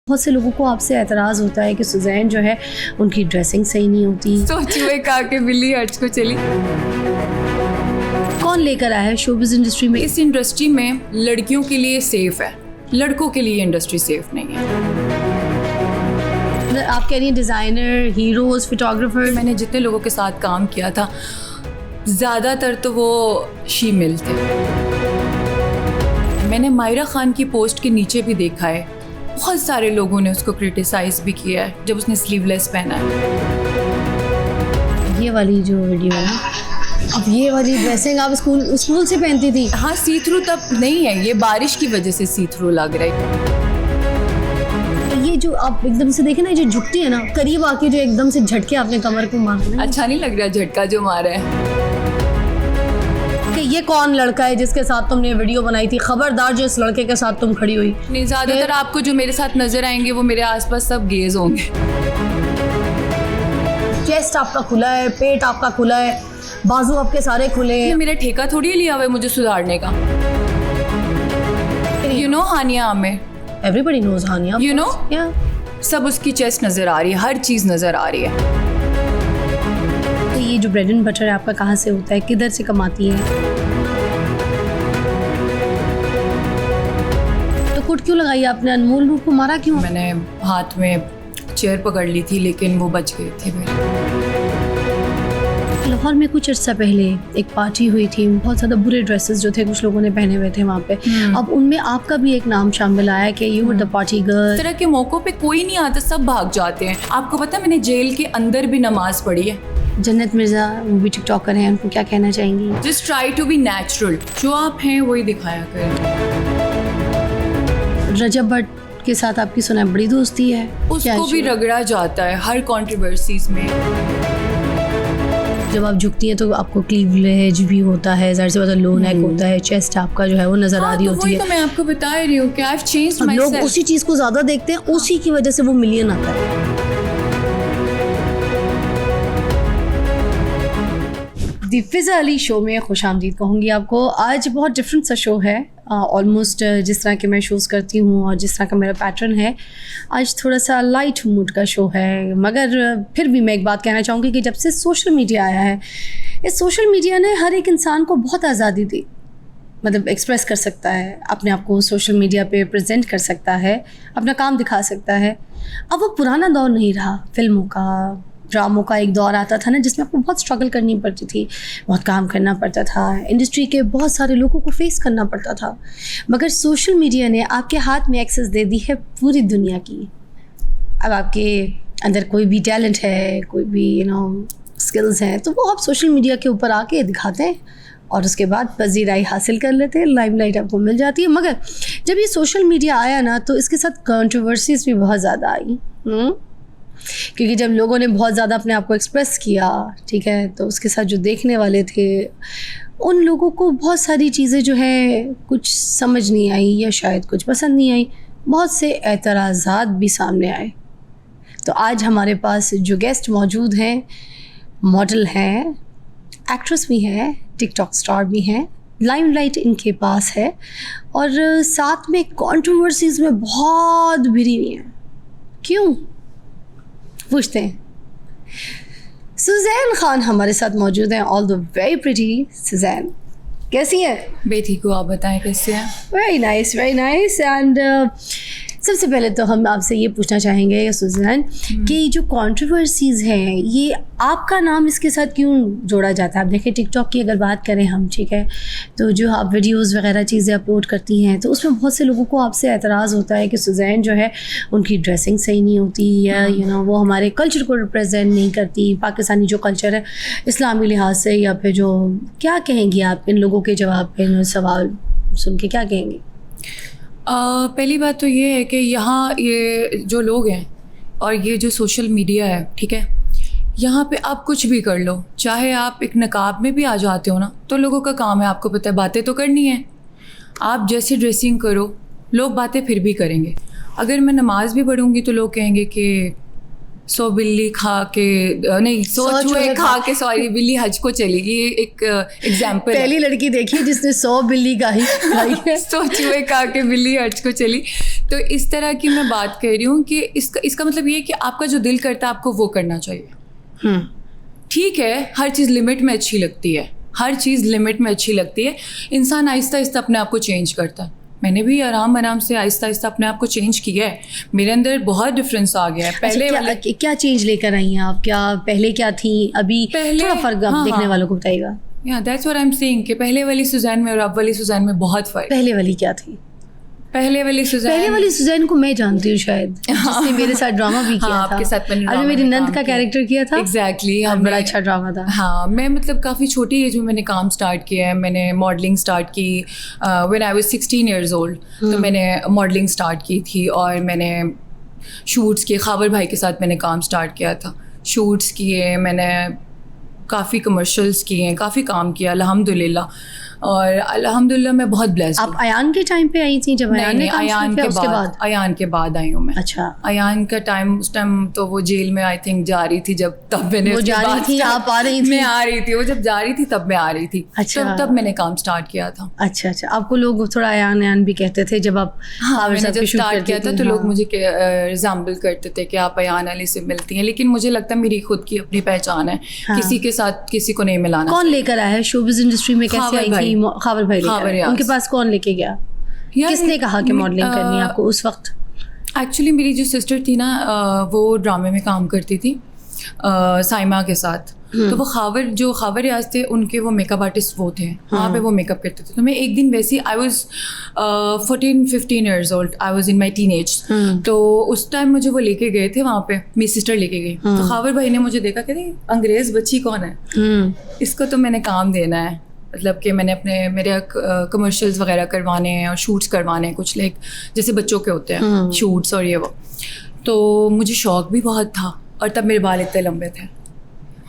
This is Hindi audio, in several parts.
बहुत से लोगों को आपसे एतराज़ होता है कि सुज़ैन जो है उनकी ड्रेसिंग सही नहीं होती। तो चूहे खा के बिल्ली हज को चली। कौन लेकर आया है शोबिज़ इंडस्ट्री में? इस इंडस्ट्री में लड़कियों के लिए सेफ है, लड़कों के लिए इंडस्ट्री सेफ नहीं है। आप कह रही हैं डिज़ाइनर, हीरोज़, फोटोग्राफर। मैंने जितने लोगों के साथ काम किया था ज़्यादातर तो वो शीमेल थे। मैंने मायरा खान की पोस्ट के नीचे भी देखा है, बहुत सारे लोगों ने उसको क्रिटिसाइज भी किया है जब उसने स्लीवलेस पहना है। ये वाली जो वीडियो है ना, अब ये वाली ड्रेसिंग आप स्कूल से पहनती थी? हाँ, सी थ्रू तब नहीं है, ये बारिश की वजह से सी थ्रू लग रहा है। ये जो आप एकदम से देखे ना, जो झुकती है ना, करीब आके जो एकदम से झटके आपने कमर को मारा, अच्छा नहीं लग रहा झटका जो मारा है। कि ये कौन लड़का है जिसके साथ तुमने वीडियो बनाई थी? खबरदार जो इस लड़के के साथ तुम खड़ी हुई। नहीं, ज़्यादातर आपको जो मेरे साथ नजर आएंगे वो मेरे आसपास सब गेज होंगे। चेस्ट आपका खुला है, पेट आपका खुला है, बाजू आपके सारे खुले हैं। मेरा ठेका थोड़ी लिया हुआ है मुझे सुधारने का। You know Hania Aamir, everybody knows Hania, you know, या सब उसकी चेस्ट नजर आ रही है, हर चीज नजर आ रही है। तो ये जो ब्रेड एंड बटर है आपका कहाँ से होता है, किधर से कमाती है? तो कुट क्यों लगाई आपने? अनमोल रूप को मारा क्यों? मैंने हाथ में चेयर पकड़ ली थी लेकिन वो बच गई थी मेरे। लाहौर में कुछ अर्सा पहले एक पार्टी हुई थी, बहुत ज़्यादा बुरे ड्रेसेस जो थे कुछ लोगों ने पहने हुए थे वहाँ पे। अब उनमें आपका भी एक नाम शामिल आया कि you were the party girl. इस तरह के मौक़ों पे कोई नहीं आता, सब भाग जाते हैं। आपको पता है मैंने जेल के अंदर भी नमाज पढ़ी है। जन्नत मिर्ज़ा वो भी टिकटॉकर हैं, उनको क्या कहना चाहेंगी? Just try to be natural, जो आप हैं वही दिखाया करें। रजब भट्ट के साथ आपकी सुना बड़ी दोस्ती है, उसको भी रगड़ा जाता है हर कंट्रोवर्सीज में। जब आप झुकती हैं तो आपको क्लीवेज भी होता है, ज़ाहिर सी बात है, लो नेक होता है, चेस्ट आपका जो है वो नजर आ रही होती है। तो मैं आपको बता रही हूँ कि आई हैव चेंज्ड माय लोग सेल्फ। उसी चीज़ को ज़्यादा देखते हैं, उसी की वजह से वो मिलियन आता है। दी फिज़ा अली शो में खुशामदीद कहूँगी आपको। आज बहुत डिफरेंट सा शो है, ऑलमोस्ट जिस तरह के मैं शोज़ करती हूँ और जिस तरह का मेरा पैटर्न है, आज थोड़ा सा लाइट मूड का शो है। मगर फिर भी मैं एक बात कहना चाहूँगी कि जब से सोशल मीडिया आया है, इस सोशल मीडिया ने हर एक इंसान को बहुत आज़ादी दी। मतलब एक्सप्रेस कर सकता है अपने आप को, सोशल मीडिया पे प्रेजेंट कर सकता है, अपना काम दिखा सकता है। अब वो पुराना दौर नहीं रहा, फिल्मों का, ड्रामों का एक दौर आता था ना जिसमें आपको बहुत स्ट्रगल करनी पड़ती थी, बहुत काम करना पड़ता था, इंडस्ट्री के बहुत सारे लोगों को फेस करना पड़ता था। मगर सोशल मीडिया ने आपके हाथ में एक्सेस दे दी है पूरी दुनिया की। अब आपके अंदर कोई भी टैलेंट है, कोई भी स्किल्स हैं, तो वो आप सोशल मीडिया के ऊपर आके दिखाते हैं और उसके बाद पजीराई हासिल कर लेते हैं, लाइमलाइट आपको मिल जाती है। मगर जब ये सोशल मीडिया आया ना तो इसके साथ कंट्रोवर्सीज भी बहुत ज़्यादा आई। क्योंकि जब लोगों ने बहुत ज़्यादा अपने आप को एक्सप्रेस किया, ठीक है, तो उसके साथ जो देखने वाले थे उन लोगों को बहुत सारी चीज़ें जो है कुछ समझ नहीं आई या शायद कुछ पसंद नहीं आई, बहुत से एतराज़ात भी सामने आए। तो आज हमारे पास जो गेस्ट मौजूद हैं, मॉडल हैं, एक्ट्रेस भी हैं, टिकटॉक स्टार भी हैं, लाइमलाइट इनके पास है और साथ में कंट्रोवर्सीज़ में बहुत भिड़ी हुई हैं। क्यों पूछते हैं। सुज़ैन खान हमारे साथ मौजूद हैं, all the very pretty. Suzanne कैसी हैं? बेटी को आप बताएं कैसे हैं? Very nice, very nice. And सबसे पहले तो हम आपसे ये पूछना चाहेंगे सुज़ैन कि जो कंट्रोवर्सीज़ हैं ये आपका नाम इसके साथ क्यों जोड़ा जाता है? आप देखिए टिकटॉक की अगर बात करें हम, ठीक है, तो जो आप वीडियोस वगैरह चीज़ें अपलोड करती हैं तो उसमें बहुत से लोगों को आपसे एतराज़ होता है कि सुज़ैन जो है उनकी ड्रेसिंग सही नहीं होती या वो हमारे कल्चर को रिप्रेजेंट नहीं करती, पाकिस्तानी जो कल्चर है इस्लामी लिहाज से, या फिर जो क्या कहेंगी आप इन लोगों के जवाब पे, सवाल सुन के क्या कहेंगी? पहली बात तो ये है कि यहाँ ये जो लोग हैं और ये जो सोशल मीडिया है, ठीक है, यहाँ पे आप कुछ भी कर लो, चाहे आप एक नकाब में भी आ जाते हो ना तो लोगों का काम है, आपको पता है, बातें तो करनी है। आप जैसी ड्रेसिंग करो लोग बातें फिर भी करेंगे। अगर मैं नमाज भी पढ़ूँगी तो लोग कहेंगे कि 100 बिल्ली खा के नहीं 100 चूहे खा के सॉरी बिल्ली हज को चली। ये एक एग्जाम्पल, पहली लड़की देखी जिसने 100 बिल्ली खाई है। 100 चूहे खा के बिल्ली हज को चली। तो इस तरह की मैं बात कर रही हूँ कि इसका मतलब ये है कि आपका जो दिल करता है आपको वो करना चाहिए। ठीक है, हर चीज़ लिमिट में अच्छी लगती है, हर चीज़ लिमिट में अच्छी लगती है। इंसान आहिस्ता आहिस्ता अपने आप को चेंज करता है। मैंने भी आराम से आहिस्ता आहिस्ता अपने आप को चेंज किया है। मेरे अंदर बहुत डिफरेंस आ गया है। पहले क्या चेंज लेकर आई हैं आप? क्या पहले क्या थी, अभी थोड़ा फर्क आप देखने वालों को बताइएगा। That's what I am saying कि पहले वाली सुजैन में और अब वाली सुजैन में बहुत फर्क। पहले वाली क्या थी? पहले वाली सुजैन को मैं जानती हूँ शायद, जिसने मेरे साथ ड्रामा भी किया था। आपके साथ मैंने अभी मेरी नंद का कैरेक्टर किया था। एग्जैक्टली, बड़ा अच्छा ड्रामा था। हाँ, मैं मतलब काफ़ी छोटी एज में मैंने काम स्टार्ट किया है। मैंने मॉडलिंग स्टार्ट की when I was 16 years old। तो मैंने मॉडलिंग स्टार्ट की थी और मैंने शूट्स किए। खाबर भाई के साथ मैंने काम स्टार्ट किया था, शूट्स किए मैंने, काफ़ी कमर्शियल्स किए हैं, काफ़ी काम किया अल्हम्दुलिल्लाह। और अल्हम्दुलिल्लाह मैं बहुत ब्लेस्ड हूँ। आप अयान के टाइम पे आई थी? जब अयान ने काम अयान किया, के बाद, अयान के बाद आई हूँ मैं। अच्छा, अयान का टाइम, उस टाइम तो वो जेल में आई थिंक जा रही थी, जब तब मैंने वो जा रही थी, आप आ रही थी? मैं आ रही थी, वो जब जा रही थी तब मैं आ रही थी। अच्छा, तब मैंने काम स्टार्ट किया था। अच्छा, आपको लोग थोड़ा अयान भी कहते थे जब आप? हाँ, मैंने जब स्टार्ट किया था तो लोग मुझे रिजेंबल करते थे कि आप अयान अली से मिलती हैं, लेकिन मुझे लगता है मेरी खुद की अपनी पहचान है। किसी के साथ किसी को नहीं मिलाना। कौन लेकर आया है शोबिज़ इंडस्ट्री में? कैसे आई थी? खाबर भाई। उनके पास कौन लेके गया? किसने कहा कि मॉडलिंग करनी है आपको उस वक्त? एक्चुअली मेरी जो सिस्टर थी ना, वो ड्रामे में काम करती थी साइमा के साथ। तो वो खाबर रियाज थे, उनके वो मेकअप आर्टिस्ट वो थे, वहाँ पे वो मेकअप करते थे। तो मैं एक दिन वैसे I was 14-15 years old, I was in my teenage. तो उस टाइम मुझे वो लेके गए थे वहाँ पे, मेरी सिस्टर लेके गई। तो खाबर भाई ने मुझे देखा, कहते अंग्रेज़ बच्ची कौन है, इसको तो मैंने काम देना है। मतलब कि मैंने मेरे कमर्शियल्स वगैरह करवाने हैं और शूट्स करवाने हैं, कुछ लाइक जैसे बच्चों के होते हैं शूट्स और ये वो। तो मुझे शौक़ भी बहुत था, और तब मेरे बाल इतने लंबे थे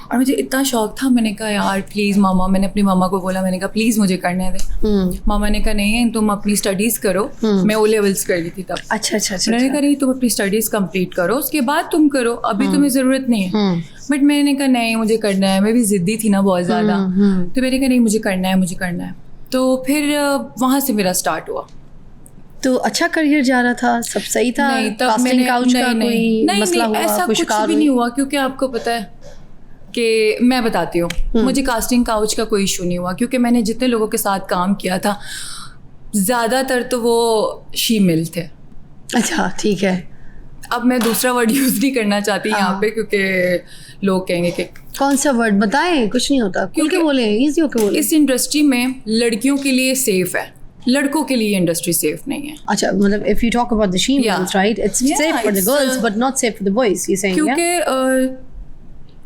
और मुझे इतना शौक़ था। मैंने कहा यार प्लीज़ मामा, मैंने अपनी मामा को बोला, मैंने कहा प्लीज़ मुझे करने दे। मामा ने कहा नहीं, तुम अपनी स्टडीज़ करो। मैं O levels कर रही थी तब। अच्छा। मैंने कहा नहीं, तुम अपनी स्टडीज़ कंप्लीट करो, उसके बाद तुम करो, अभी तुम्हें ज़रूरत नहीं है। बट मैंने कहा नहीं, मुझे करना है। मैं भी ज़िद्दी थी ना बहुत ज़्यादा। तो मैंने कहा नहीं, मुझे करना है। तो फिर वहाँ से मेरा स्टार्ट हुआ। तो अच्छा करियर जा रहा था, सब सही था? नहीं, तब कास्टिंग काउच का कोई मसला हुआ? ऐसा कुछ भी नहीं हुआ, क्योंकि आपको पता है कि मैं बताती हूँ, मुझे कास्टिंग काउच का कोई इशू नहीं हुआ, क्योंकि मैंने जितने लोगों के साथ काम किया था ज़्यादातर तो वो शीमेल थे। अच्छा, ठीक है। अब मैं दूसरा वर्ड यूज़ नहीं करना चाहती यहाँ पे, क्योंकि लोग कहेंगे कि कौन सा वर्ड बताएं, कुछ नहीं होता, क्योंकि बोले इजी होके बोले। इस इंडस्ट्री में लड़कियों के लिए सेफ है, लड़कों के लिए इंडस्ट्री सेफ नहीं है। अच्छा, मतलब if you talk about the shemales, right, it's safe for the girls but not safe for the boys, you saying? क्योंकि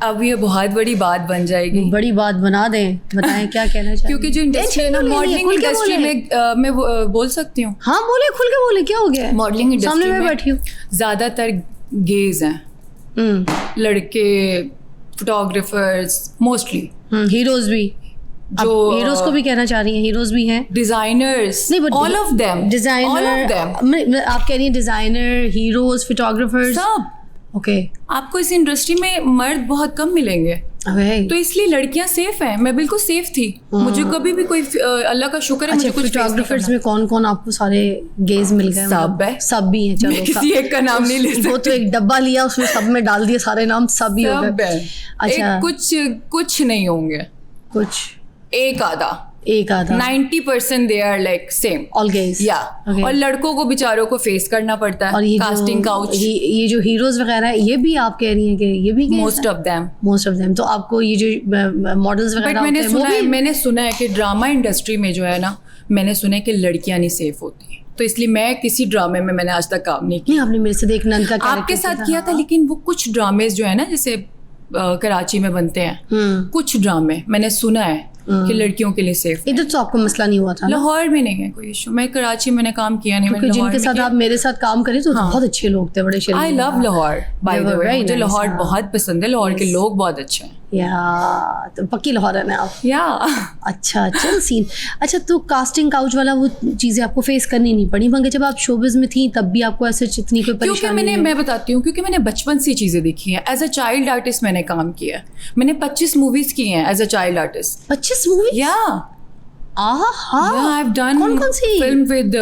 अब ये बहुत बड़ी बात बन जाएगी। बड़ी बात बना दें, बताएं क्या कहना चाहिए? क्योंकि जो इंडस्ट्री है ना, मॉडलिंग इंडस्ट्री में, मैं बोल सकती हूँ? हाँ बोले, खुल के बोले, क्या हो गया? मॉडलिंग इंडस्ट्री में बैठी हूँ, ज़्यादातर गेज हैं, लड़के, फोटोग्राफर्स मोस्टली, हीरोज भी, जो हीरोज को भी कहना चाह रही हैं, हीरोज भी हैं, डिजाइनर्स, नहीं, but all of them, designer, आप कह रही हैं डिजाइनर, हीरोज, फोटोग्राफर्स, सब। ओके, आपको इस इंडस्ट्री में मर्द बहुत कम मिलेंगे, तो इसलिए लड़कियां सेफ हैं। मैं बिल्कुल सेफ थी, मुझे कभी भी कोई, अल्लाह का शुक्र है, मुझे कुछ। फोटोग्राफर्स में कौन कौन आपको सारे गेज मिल गए? सब है, सब भी हैं। चलो, किसी एक का नाम नहीं ले सकती। वो तो एक डब्बा लिया, उसमें सब में डाल दिए सारे नाम, सब ही हो गए। अच्छा, कुछ नहीं होंगे, कुछ एक आधा 90% they are like same, all gays, yeah. और लड़कों को बेचारों को फेस करना पड़ता है, और कास्टिंग काउच, ये जो हीरोज वगैरह है, ये भी आप कह रही हैं कि ये भी मोस्ट ऑफ देम। तो आपको ये जो मॉडल्स वगैरह, मैंने सुना है कि ड्रामा इंडस्ट्री में जो है ना, मैंने सुना है कि लड़कियां नहीं सेफ होती, तो इसलिए मैं किसी ड्रामे में मैंने आज तक काम नहीं किया। आपने मेरे से एक नंद का आपके साथ किया था, लेकिन वो कुछ ड्रामेज जो है ना, जैसे कराची में बनते हैं कुछ ड्रामे, मैंने सुना है कि लड़कियों के लिए सेफ। इधर तो आपको मसला नहीं हुआ था? लाहौर में नहीं है कोई इशू, मैं कराची मैंने काम किया नहीं। क्योंकि जिनके साथ आप मेरे साथ काम करें तो बहुत अच्छे लोग थे, बड़े शरीफ। I love Lahore, by the way, मुझे लाहौर बहुत पसंद है, लाहौर के लोग बहुत अच्छे हैं। या तो पक्की लाहौरन है आप? या अच्छा, चल सीन। अच्छा, तो कास्टिंग काउच वाला वो चीज़ें आपको फेस करनी नहीं पड़ी, मगर जब आप शोबिज में थी तब भी आपको ऐसे इतनी कोई परेशानी? क्योंकि मैं बताती हूँ, क्योंकि मैंने बचपन से चीज़ें देखी हैं। एज अ चाइल्ड आर्टिस्ट मैंने काम किया है, मैंने 25 मूवीज़ की हैं as a child artist. 25 movies? या Yeah, I've done कौन सी film with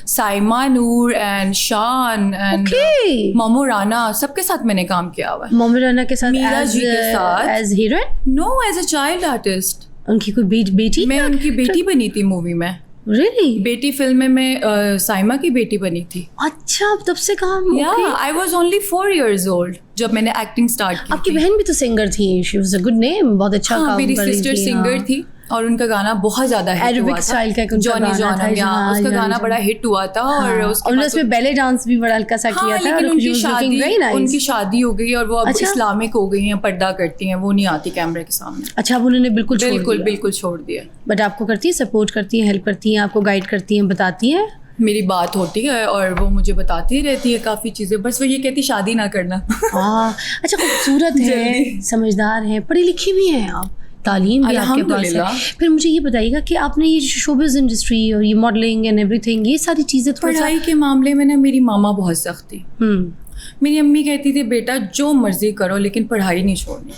Saima Noor and Shan and momo Rana, सबके साथ मैंने काम किया हुआ है। मोमो राना के साथ मीरा जी के साथ as heroine? No, as a child artist. उनकी कोई बेटी? मैं उनकी बेटी बनी थी मूवी में। Really? बेटी फिल्म में मैं साइमा की बेटी बनी थी। अच्छा, अब तब से काम। Yeah, I was only 4 years old जब मैंने एक्टिंग स्टार्ट की। आपकी बहन भी तो सिंगर थी, she was a good name, बहुत अच्छा काम कर रही थी। मेरी सिस्टर सिंगर थी और उनका गाना बहुत ज्यादा हिट हुआ था। स्टाइल का जॉनी जॉनम, उसका गाना बड़ा हिट हुआ था। और उसमें बैले डांस भी बड़ा हल्का सा किया था। लेकिन उनकी शादी हो गई और वो अब इस्लामिक हो गई हैं, पर्दा करती हैं, वो नहीं आती कैमरे के सामने। अच्छा, अब उन्होंने बिल्कुल छोड़ दिया। बट आपको करती है, सपोर्ट करती है, हेल्प करती है, आपको गाइड करती है, बताती है? मेरी बात होती है और वो मुझे बताती रहती है काफ़ी चीज़ें, बस वो ये कहती शादी ना करना। अच्छा, खूबसूरत है, समझदार है, पढ़ी लिखी भी हैं आप, तालीम भी आपके पास है। फिर मुझे ये बताइएगा कि आपने ये शोबिज़ इंडस्ट्री और ये मॉडलिंग एंड एवरीथिंग, ये सारी चीज़ें पढ़ाई के मामले में ना मेरी मामा बहुत सख्त थी। मेरी अम्मी कहती थी बेटा जो मर्जी करो लेकिन पढ़ाई नहीं छोड़नी,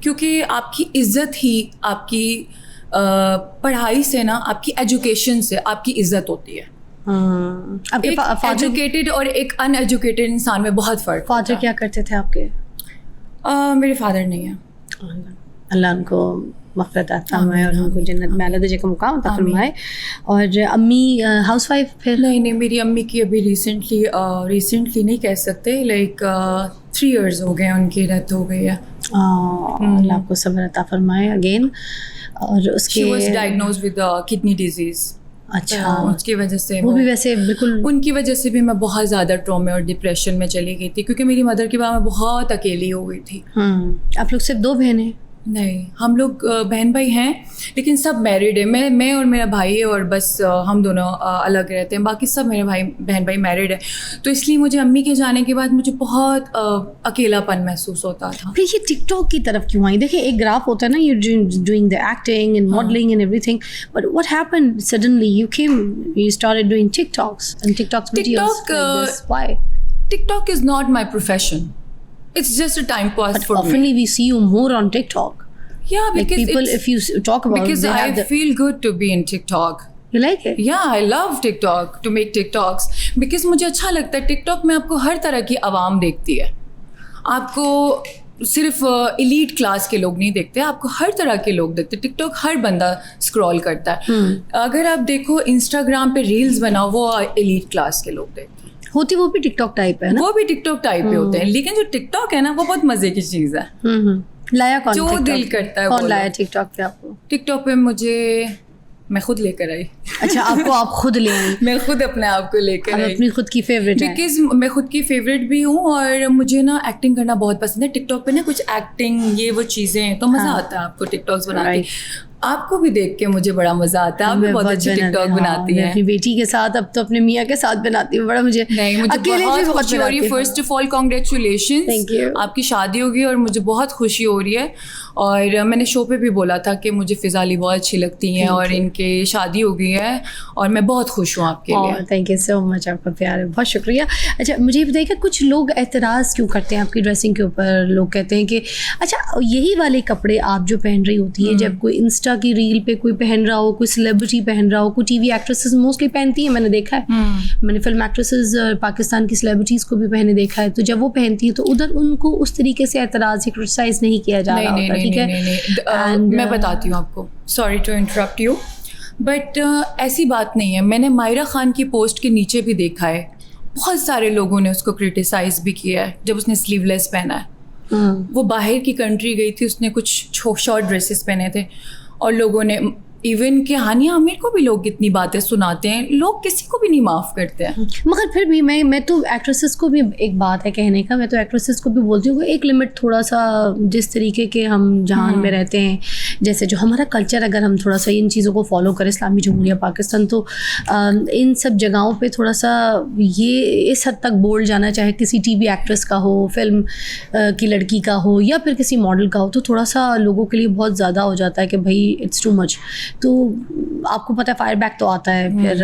क्योंकि आपकी इज्जत ही आपकी पढ़ाई से ना, आपकी एजुकेशन से आपकी इज्जत होती है। एक एजुकेटेड और एक अनएजुकेटेड इंसान में बहुत फ़र्क। फादर क्या करते थे आपके? मेरे फादर नहीं है। अल्लाह उनको मग़फ़िरत अता फरमाए और उनको जन्नत में आला दर्जे का मुकाम अता फरमाए। और अम्मी हाउसवाइफ? फिर नहीं, मेरी अम्मी की अभी रिसेंटली नहीं कह सकते, लाइक 3 years हो गए उनकी डेथ हो गई है। अल्लाह आपको सब्र अता फरमाए अगेन। और उसके she was diagnosed with kidney disease. अच्छा, उसकी वजह से वो भी वैसे बिल्कुल, उनकी वजह से भी मैं बहुत ज़्यादा ट्रॉमे और डिप्रेशन में चली गई थी, क्योंकि मेरी मदर के बाद मैं बहुत अकेली हो गई थी। आप लोग सिर्फ 2 बहन हैं? नहीं, हम लोग बहन भाई हैं, लेकिन सब मैरिड है। मैं और मेरा भाई है और बस हम दोनों अलग रहते हैं, बाकी सब मेरे बहन भाई मैरिड है। तो इसलिए मुझे अम्मी के जाने के बाद मुझे बहुत अकेलापन महसूस होता था। फिर ये टिकटॉक की तरफ क्यों आई? देखिए, एक ग्राफ होता है ना, you doing the acting and modelling and everything, but what happened suddenly you started doing TikToks and TikTok videos like this? Why? TikTok is not my profession. It's just a time pass for me. Oftenly we see you more on TikTok. Yeah, because like people, if you talk about because I feel good to be in TikTok. You like it? Yeah, I love TikTok, to make TikToks, because मुझे अच्छा लगता है। TikTok में आपको हर तरह की आवाम देखती है, आपको सिर्फ एलीट क्लास के लोग नहीं देखते, आपको हर तरह के लोग देखते। टिकटॉक हर बंदा स्क्रॉल करता है। अगर आप देखो इंस्टाग्राम पे रील्स बनाओ, वो एलीट क्लास के लोग देखते हैं। होती वो भी टिकटॉक टाइप है ना? वो भी टिकटॉक टाइप पे होते हैं, लेकिन जो टिकटॉक है ना, वो बहुत मजे की चीज़ है। लाया कौन? जो दिल करता है। कौन लाया टिकटॉक पे आपको? टिकटॉक पे मैं खुद लेकर आई। अच्छा, आप खुद ले आई? मैं खुद अपने आप को लेकर आई। अपनी खुद की फेवरेट है? बिकॉज मैं खुद की फेवरेट भी हूँ और मुझे ना एक्टिंग करना बहुत पसंद है। टिकटॉक पे ना कुछ एक्टिंग ये वो चीज़ें, तो मज़ा आता है आपको टिकटॉक्स बना के। आपको भी देख के मुझे बड़ा मजा आता है, आप भी बहुत अच्छी टिकटॉक बनाती हैं। अपनी बेटी के साथ, अब तो अपने मियाँ के साथ बनाती हूँ। बड़ा मुझे बहुत खुशी हो रही है। फर्स्ट ऑफ ऑल कॉन्ग्रेचुलेशन, आपकी शादी होगी और मुझे बहुत खुशी हो रही है। और मैंने शो पे भी बोला था कि मुझे फिजाली बहुत अच्छी लगती हैं और इनके शादी हो गई है और मैं बहुत खुश हूँ आपके लिए। थैंक यू सो मच, आपका प्यार है, बहुत शुक्रिया। अच्छा, मुझे बताइए कि कुछ लोग एतराज़ क्यों करते हैं आपकी ड्रेसिंग के ऊपर? लोग कहते हैं कि अच्छा, यही वाले कपड़े आप जो पहन रही होती है, जब कोई इंस्टा की रील पे कोई पहन रहा हो, कोई सेलिब्रिटी पहन रहा हो, कोई टीवी एक्ट्रेसेस मोस्टली पहनती है, मैंने देखा है। मैंने फिल्म एक्ट्रेसेस पाकिस्तान की सेलिब्रिटीज़ को भी पहने देखा है। तो जब वो पहनती है तो उधर उनको उस तरीके से एतराज़ या क्रिटिसाइज नहीं किया जा रहा होता, ठीक है? मैं बताती हूँ आपको, sorry to interrupt you, but ऐसी बात नहीं है। मैंने मायरा खान की पोस्ट के नीचे भी देखा है, बहुत सारे लोगों ने उसको क्रिटिसाइज भी किया है जब उसने स्लीवलेस पहना है। वो बाहर की कंट्री गई थी, उसने कुछ शॉर्ट ड्रेसेस पहने थे और लोगों ने, इवन कि हानिया आमिर को भी लोग कितनी बातें सुनाते हैं, लोग किसी को भी नहीं माफ़ करते हैं। मगर फिर भी मैं तो एक्ट्रेसेस को भी, एक बात है कहने का, मैं तो एक्ट्रेसेस को भी बोलती हूँ एक लिमिट, थोड़ा सा जिस तरीके के हम जहान में रहते हैं, जैसे जो हमारा कल्चर, अगर हम थोड़ा सा इन चीज़ों को फॉलो करें, इस्लामी जमहूरिया पाकिस्तान, तो इन सब जगहों पे थोड़ा सा ये इस हद तक बोल जाना, चाहे किसी टीवी एक्ट्रेस का हो, फिल्म की लड़की का हो या फिर किसी मॉडल का हो, तो थोड़ा सा लोगों के लिए बहुत ज़्यादा हो जाता है कि भाई इट्स टू मच। तो आपको पता है फायर बैक तो आता है, फिर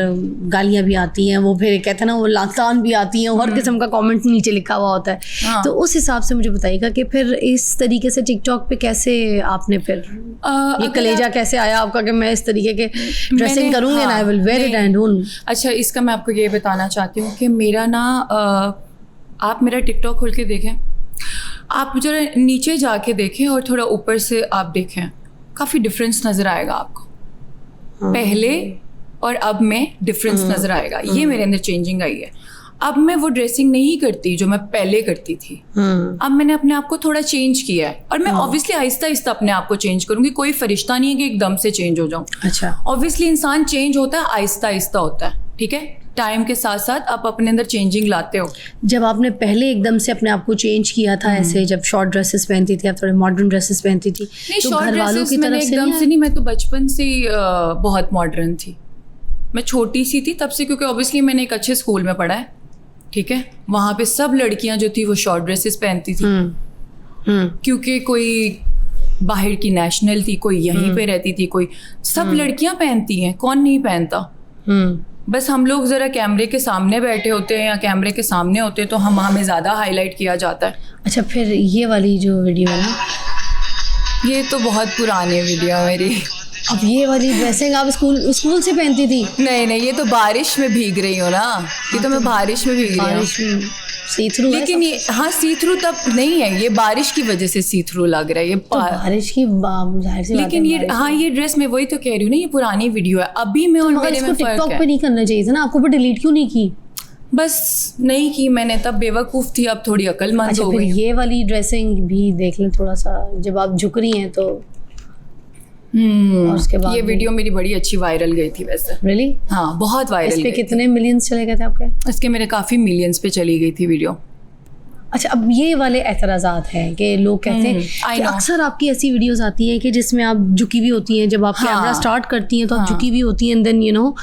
गालियाँ भी आती हैं, वो फिर कहते हैं ना वो लातान भी आती हैं, हर किस्म का कमेंट नीचे लिखा हुआ होता है। हाँ। तो उस हिसाब से मुझे बताइएगा कि फिर इस तरीके से टिकटॉक पे कैसे आपने फिर ये कलेजा कैसे आया आपका कि मैं इस तरीके के ड्रेसिंग करूँगी and I will where it and don't. अच्छा, इसका मैं आपको ये बताना चाहती हूँ कि मेरा ना आप मेरा टिकटॉक खोल के देखें, आप जरा नीचे जाके देखें और थोड़ा ऊपर से आप देखें, काफ़ी डिफरेंस नज़र आएगा आपको। पहले और अब में डिफरेंस नज़र आएगा, ये मेरे अंदर चेंजिंग आई है। अब मैं वो ड्रेसिंग नहीं करती जो मैं पहले करती थी। अब मैंने अपने आप को थोड़ा चेंज किया है और मैं ऑब्वियसली आहिस्ता आहिस्ता अपने आप को चेंज करूँगी। कोई फरिश्ता नहीं है कि एकदम से चेंज हो जाऊँ। अच्छा, ऑब्वियसली इंसान चेंज होता है, आहिस्ता आहिस्ता होता है, ठीक है। टाइम के साथ साथ आप अपने अंदर चेंजिंग लाते हो। जब आपने पहले एकदम से अपने आप को चेंज किया था ऐसे, जब शॉर्ट ड्रेसेस पहनती थी, आप थोड़े मॉडर्न ड्रेसेस पहनती थी, नहीं, तो शॉर्ट घर वालों ड्रेसेस की मैंने तरफ से एकदम से नहीं, मैं तो बचपन से ही बहुत मॉडर्न थी। मैं छोटी सी थी तब से, क्योंकि ऑब्वियसली मैंने एक अच्छे स्कूल में पढ़ा है, ठीक है। वहाँ पे सब लड़कियाँ जो थी वो शॉर्ट ड्रेसेस पहनती थी, क्योंकि कोई बाहर की नेशनल थी, कोई यहीं पे रहती थी, कोई सब लड़कियाँ पहनती हैं, कौन नहीं पहनता। बस हम लोग ज़रा कैमरे के सामने बैठे होते हैं या कैमरे के सामने होते हैं तो हमें ज़्यादा हाईलाइट किया जाता है। अच्छा, फिर ये वाली जो वीडियो है ना, ये तो बहुत पुरानी वीडियो है मेरी। अब ये वाली ड्रेसिंग आप स्कूल से पहनती थी? नहीं, ये तो बारिश में भीग रही हो ना, ये तो मैं बारिश में भीग रही हूँ। बारिश में सी थ्रू, लेकिन ये हाँ सी थ्रू तब नहीं है, ये बारिश की वजह से सी थ्रू लग रहा है। ये तो बारिश की जाहिर सी बात है। लेकिन ये हाँ, ये ड्रेस मैं वही तो कह रही हूँ ना, ये पुरानी वीडियो है। अभी मैं और मेरे में टिकटॉक फर्क पे है। नहीं करना चाहिए था ना आपको, पर डिलीट क्यों नहीं की? बस नहीं की मैंने, तब बेवकूफ़ थी, अब थोड़ी अक्लमंद अच्छा, हो फिर गई। ये वाली ड्रेसिंग भी देख लें थोड़ा सा, जब आप झुक रही हैं तो। और उसके बाद ये वीडियो मेरी बड़ी अच्छी वायरल गई थी वैसे। रियली? हाँ, बहुत इस वायरल पे गई। कितने मिलियंस चले गए थे आपके? इसके मेरे काफ़ी मिलियंस पे चली गई थी वीडियो। अच्छा, अब ये वाले एतराज़ात हैं कि लोग कहते हैं I कि know. अक्सर आपकी ऐसी वीडियोस आती हैं कि जिसमें आप झुकी हुई होती हैं, जब आप हाँ. कैमरा स्टार्ट करती हैं तो आप हाँ. झुकी हुई होती हैं, देन यू नो,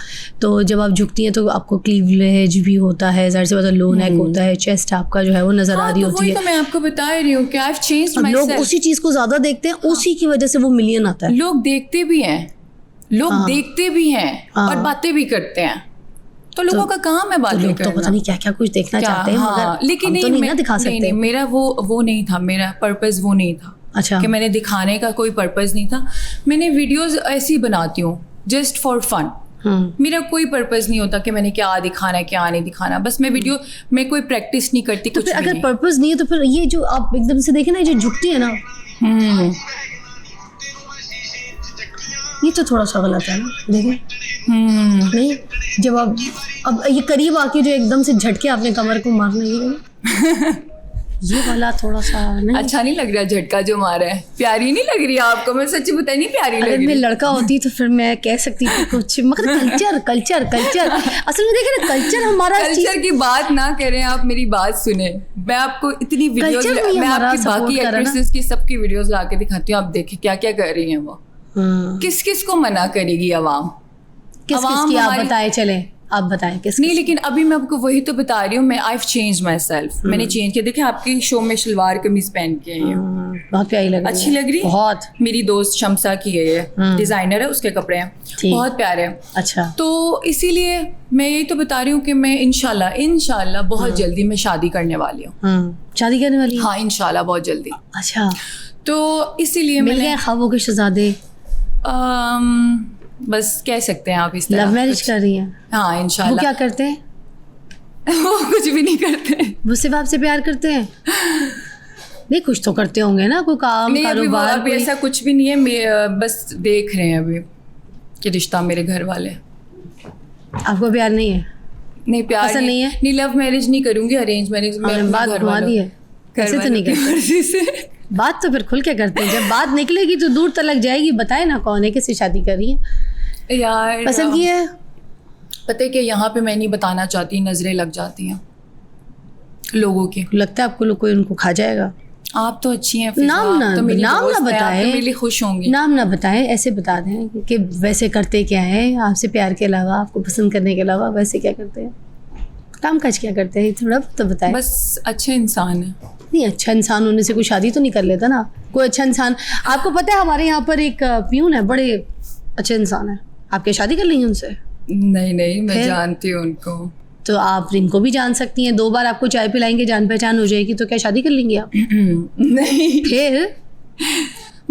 तो जब आप झुकती हैं तो आपको क्लीवलेज भी होता है, ज़ाहिर सी बात है, लो नेक होता है, चेस्ट आपका जो है वो नज़र आ रही तो होती वही है। तो मैं आपको बता रही हूँ कि आई हैव चेंज्ड अब लोग मायसेल्फ। उसी चीज़ को ज़्यादा देखते हैं, उसी की वजह से वो मिलियन आता है। लोग देखते भी हैं, लोग देखते भी हैं और बातें भी करते हैं, तो लोगों का काम है तो बातें लोग तो करना। पता नहीं क्या क्या कुछ देखना चाहते हैं, मगर लेकिन हम तो नहीं ना दिखा नहीं, सकते। मेरा वो नहीं था, मेरा पर्पस वो नहीं था। अच्छा, कि मैंने दिखाने का कोई पर्पस नहीं था। मैंने वीडियोस ऐसी बनाती हूँ जस्ट फॉर फन। मेरा कोई पर्पस नहीं होता कि मैंने क्या दिखाना है क्या नहीं दिखाना। बस मैं वीडियो में कोई प्रैक्टिस नहीं करती, तो कुछ फिर भी अगर नहीं। पर्पस नहीं है तो फिर ये जो आप एकदम से देखें ना, ये जो झुकती है ना, ये तो थोड़ा सा गलत है ना, देखें। नहीं, जब आप अब ये करीब आके जो एकदम से झटके आपने कमर को मारना, ये वाला थोड़ा सा नहीं। अच्छा नहीं लग रहा झटका जो मारा है? प्यारी नहीं लग रही आपको? मैं सच्ची बताई, नहीं प्यारी लग अगर रही। मैं लड़का होती तो फिर मैं कह सकती थी कुछ, मगर कल्चर असल में देखें ना, कल्चर हमारा कल्चर की बात ना करें आप, मेरी बात सुने। मैं आपको इतनी वीडियोस, Culture नहीं मैं हमारा आपकी support बाकी कर रहा है ना। एक्ट्रेसेस की सबकी वीडियोस ला के दिखाती हूँ, आप देखिए क्या क्या कर रही हैं वो। किस किस को मना करेगी आवाम? किस अवाम की आप हमारी- बताएं, चले आप बताएं किस नहीं, लेकिन अभी मैं आपको वही तो बता रही हूँ, मैं I have change my self. मैंने चेंज किया। देखिए आपकी शो में शलवार कमीज पहन के आई हूँ, बहुत प्यारी लग रही अच्छी लग रही है बहुत। मेरी दोस्त शमसा की है, ये डिजाइनर है, उसके कपड़े हैं, ठीक। बहुत प्यारे हैं। अच्छा, तो इसीलिए मैं यही तो बता रही हूँ कि मैं इंशाल्लाह बहुत जल्दी मैं शादी करने वाली हूँ। शादी करने वाली है? हाँ, इंशाल्लाह बहुत जल्दी। अच्छा, तो इसीलिए मिल मैंने गए ख्वाबों के शहजादे? बस कह सकते हैं आप इस तरह। लव मैरिज कुछ- कर रही हैं? हाँ वो इंशाल्लाह। क्या करते हैं? वो कुछ भी नहीं करते। वो सिर्फ आपसे प्यार करते हैं? नहीं, कुछ तो करते होंगे ना, कोई काम नहीं, अभी कारोबार अभी कोई? ऐसा कुछ भी नहीं है। बस देख रहे हैं अभी कि रिश्ता मेरे घर वाले। आपको प्यार नहीं है? नहीं, प्यार पसंद नहीं है? नहीं, लव मैरिज नहीं करूंगी, अरेंज मैरिज में। आपने बात घुमा दी है, कैसे तो नहीं करते? बात तो फिर खुल के करते हैं, जब बात निकलेगी तो दूर तक जाएगी। बताए ना कौन है, किससे शादी कर रही है? यार पसंद की है? पता है कि यहाँ पे मैं नहीं बताना चाहती, नजरें लग जाती हैं लोगों की। लगता है आपको लोग कोई उनको खा जाएगा? आप तो अच्छी हैं फिजा, नाम ना तो मेरी नाम ना दोस्त है, आप बताएं, तो मेरे लिए खुश होंगी। नाम ना बताएं, ऐसे बता दें कि वैसे करते क्या है, आपसे प्यार के अलावा, आपको पसंद करने के अलावा वैसे क्या करते हैं, काम काज क्या करते हैं, थोड़ा तो बताएं। बस अच्छे इंसान है। नहीं, अच्छा इंसान होने से कोई शादी तो नहीं कर लेता ना। कोई अच्छा इंसान, आपको पता है हमारे यहाँ पर एक प्यून है, बड़े अच्छे इंसान है, आपके शादी कर लेंगे उनसे? नहीं नहीं, मैं फिर? जानती हूँ उनको। तो आप इनको भी जान सकती हैं, 2 बार आपको चाय पिलाएंगे, जान पहचान हो जाएगी, तो क्या शादी कर लेंगी आप? नहीं, फिर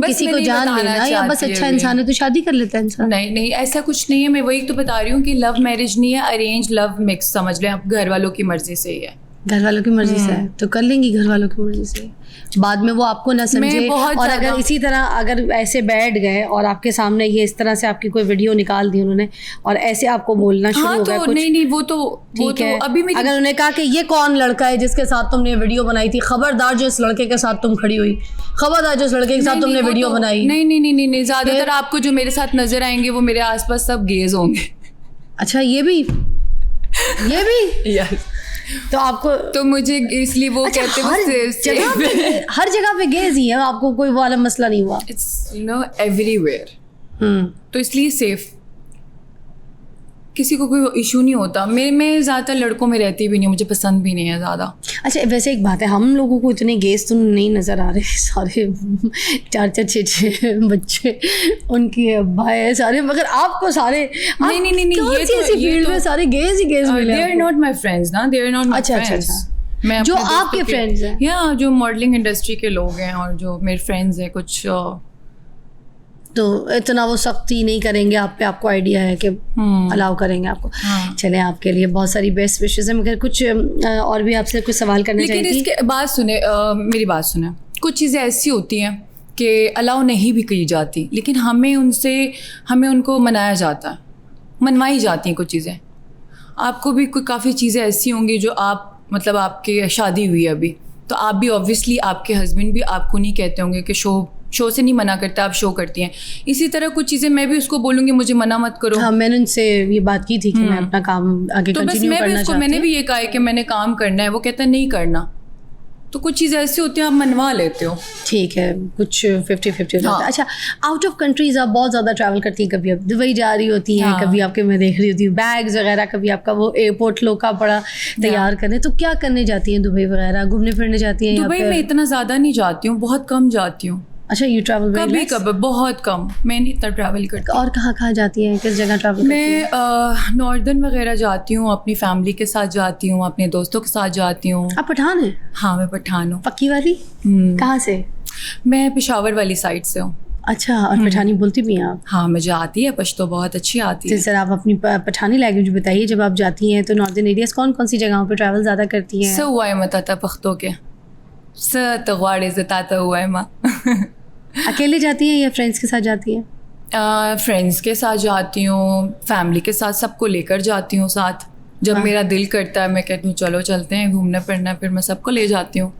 बस किसी मैं को नहीं जान बताना लेना या बस चाहती अच्छा अभी। इंसान है तो शादी कर लेता है इंसान? नहीं नहीं, ऐसा कुछ नहीं है। मैं वही तो बता रही हूँ कि लव मैरिज नहीं है, अरेंज लव मिक्स समझ लें आप, घर वालों की मर्जी से ही है। घर वालों की मर्जी से है तो कर लेंगी घर वालों की मर्जी से, बाद में वो आपको ना समझे। बहुत और अगर ज़्यादा- इसी तरह अगर ऐसे बैठ गए और आपके सामने ये इस तरह से आपकी कोई वीडियो निकाल दी उन्होंने और ऐसे आपको बोलना शुरू हाँ हो गया तो कुछ, नहीं नहीं, वो तो ठीक है, अभी मेरी अगर उन्हें कहा कि ये कौन लड़का है जिसके साथ तुमने वीडियो बनाई थी, खबरदार जो इस लड़के के साथ तुम खड़ी हुई, खबरदार जो इस लड़के के साथ नहीं, तुमने नहीं, वो वीडियो तो- बनाई। नहीं नहीं नहीं नहीं नहीं, फिर? ज्यादातर आपको जो मेरे साथ नजर आएंगे वो मेरे आसपास सब गेज होंगे। अच्छा ये भी यस, तो आपको तो मुझे इसलिए वो अच्छा, कहते हर जगह पे गेज ही है, आपको कोई वाला मसला नहीं हुआ? इट्स एवरीवेयर, तो इसलिए सेफ, किसी को कोई इशू नहीं होता। मैं ज़्यादातर लड़कों में रहती भी नहीं, मुझे पसंद भी नहीं है ज़्यादा। अच्छा वैसे एक बात है, हम लोगों को इतने गेस तो नहीं नज़र आ रहे, सारे 4 6 बच्चे उनके अब्बा है सारे, मगर आपको सारे नहीं, नहीं, नहीं, कौन ये सी तो- ऐसी ये फील्ड तो- में सारे गेस ही गेस मिले दे आर आपको? नॉट माई फ्रेंड्स ना, दे आर नॉट माई अच्छा, अच्छा, फ्रेंड्स। अच्छा। मैं जो अपने दोस्तों आपके के- friends हैं? या जो मॉडलिंग इंडस्ट्री के लोग हैं और जो मेरे फ्रेंड्स हैं कुछ तो इतना वो सख्ती नहीं करेंगे आप पे, आपको आइडिया है कि अलाउ करेंगे आपको? हाँ। चले आपके लिए बहुत सारी बेस्ट विशेस है, मगर कुछ और भी आपसे कुछ सवाल करना लेकिन चाहिए। इसके बात सुने, मेरी बात सुने, कुछ चीज़ें ऐसी होती हैं कि अलाउ नहीं भी की जाती, लेकिन हमें उनको मनाया जाता है, मनवाई जाती हैं कुछ चीज़ें। आपको भी कोई काफ़ी चीज़ें ऐसी होंगी जो आप मतलब आपकी शादी हुई है अभी, तो आप भी ऑब्वियसली आपके हस्बैंड भी आपको नहीं कहते होंगे कि शो से नहीं मना करता, आप शो करती हैं। इसी तरह कुछ चीज़ें मैं भी उसको बोलूँगी मुझे मना मत करो। हाँ, मैंने उनसे ये बात की थी कि मैं अपना काम आगे तो बस कंटिन्यू मैं भी करना उसको चाहती मैंने हूँ। भी ये कहा है कि मैंने काम करना है, वो कहता है नहीं करना। तो कुछ चीज़ें ऐसी होती हैं आप मनवा लेते हो। ठीक है, कुछ 50-50 हो जाता है। हाँ। अच्छा, आउट ऑफ कंट्रीज आप बहुत ज़्यादा ट्रैवल करती हैं, कभी आप दुबई जा रही होती हैं, हाँ। कभी आपके मैं देख रही होती हूँ बैग्स वगैरह, कभी आपका वो एयरपोर्ट लोका पड़ा तैयार करने, तो क्या करने जाती हैं दुबई वगैरह? घूमने फिरने जाती हैं? या दुबई फिर- में इतना ज़्यादा नहीं जाती हूँ, बहुत कम जाती हूँ, अच्छा, यू ट्रैवल कभी कभी, बहुत कम, मैं नहीं इतना ट्रैवल करती। और कहाँ जाती हैं, किस जगह ट्रैवल करती हैं? मैं नॉर्दर्न वगैरह जाती हूँ, अपनी फैमिली के साथ जाती हूँ, अपने दोस्तों के साथ जाती हूँ। आप पठान हैं? हाँ, मैं पठान हूँ। पक्की वाली? कहाँ से? मैं पेशावर वाली साइड से हूँ। अच्छा, और पठानी बोलती भी हैं आप? हाँ, मुझे आती है, पश्तो बहुत अच्छी आती तो है। सर आप अपनी पठानी लैंग्वेज बताइए, जब आप जाती हैं तो नॉर्दर्न एरियाज कौन कौन सी जगहों पे ट्रैवल ज़्यादा करती हैं? हुआ है मता पख्तों के तगवाड़े जताता हुआ है माँ। अकेले जाती हैं या फ्रेंड्स के साथ जाती हैं? फ्रेंड्स के साथ जाती हूँ, फैमिली के साथ, सबको लेकर जाती हूँ साथ। जब वाह। मेरा दिल करता है मैं कहती हूँ चलो चलते हैं घूमने फिरना, फिर मैं सबको ले जाती हूँ।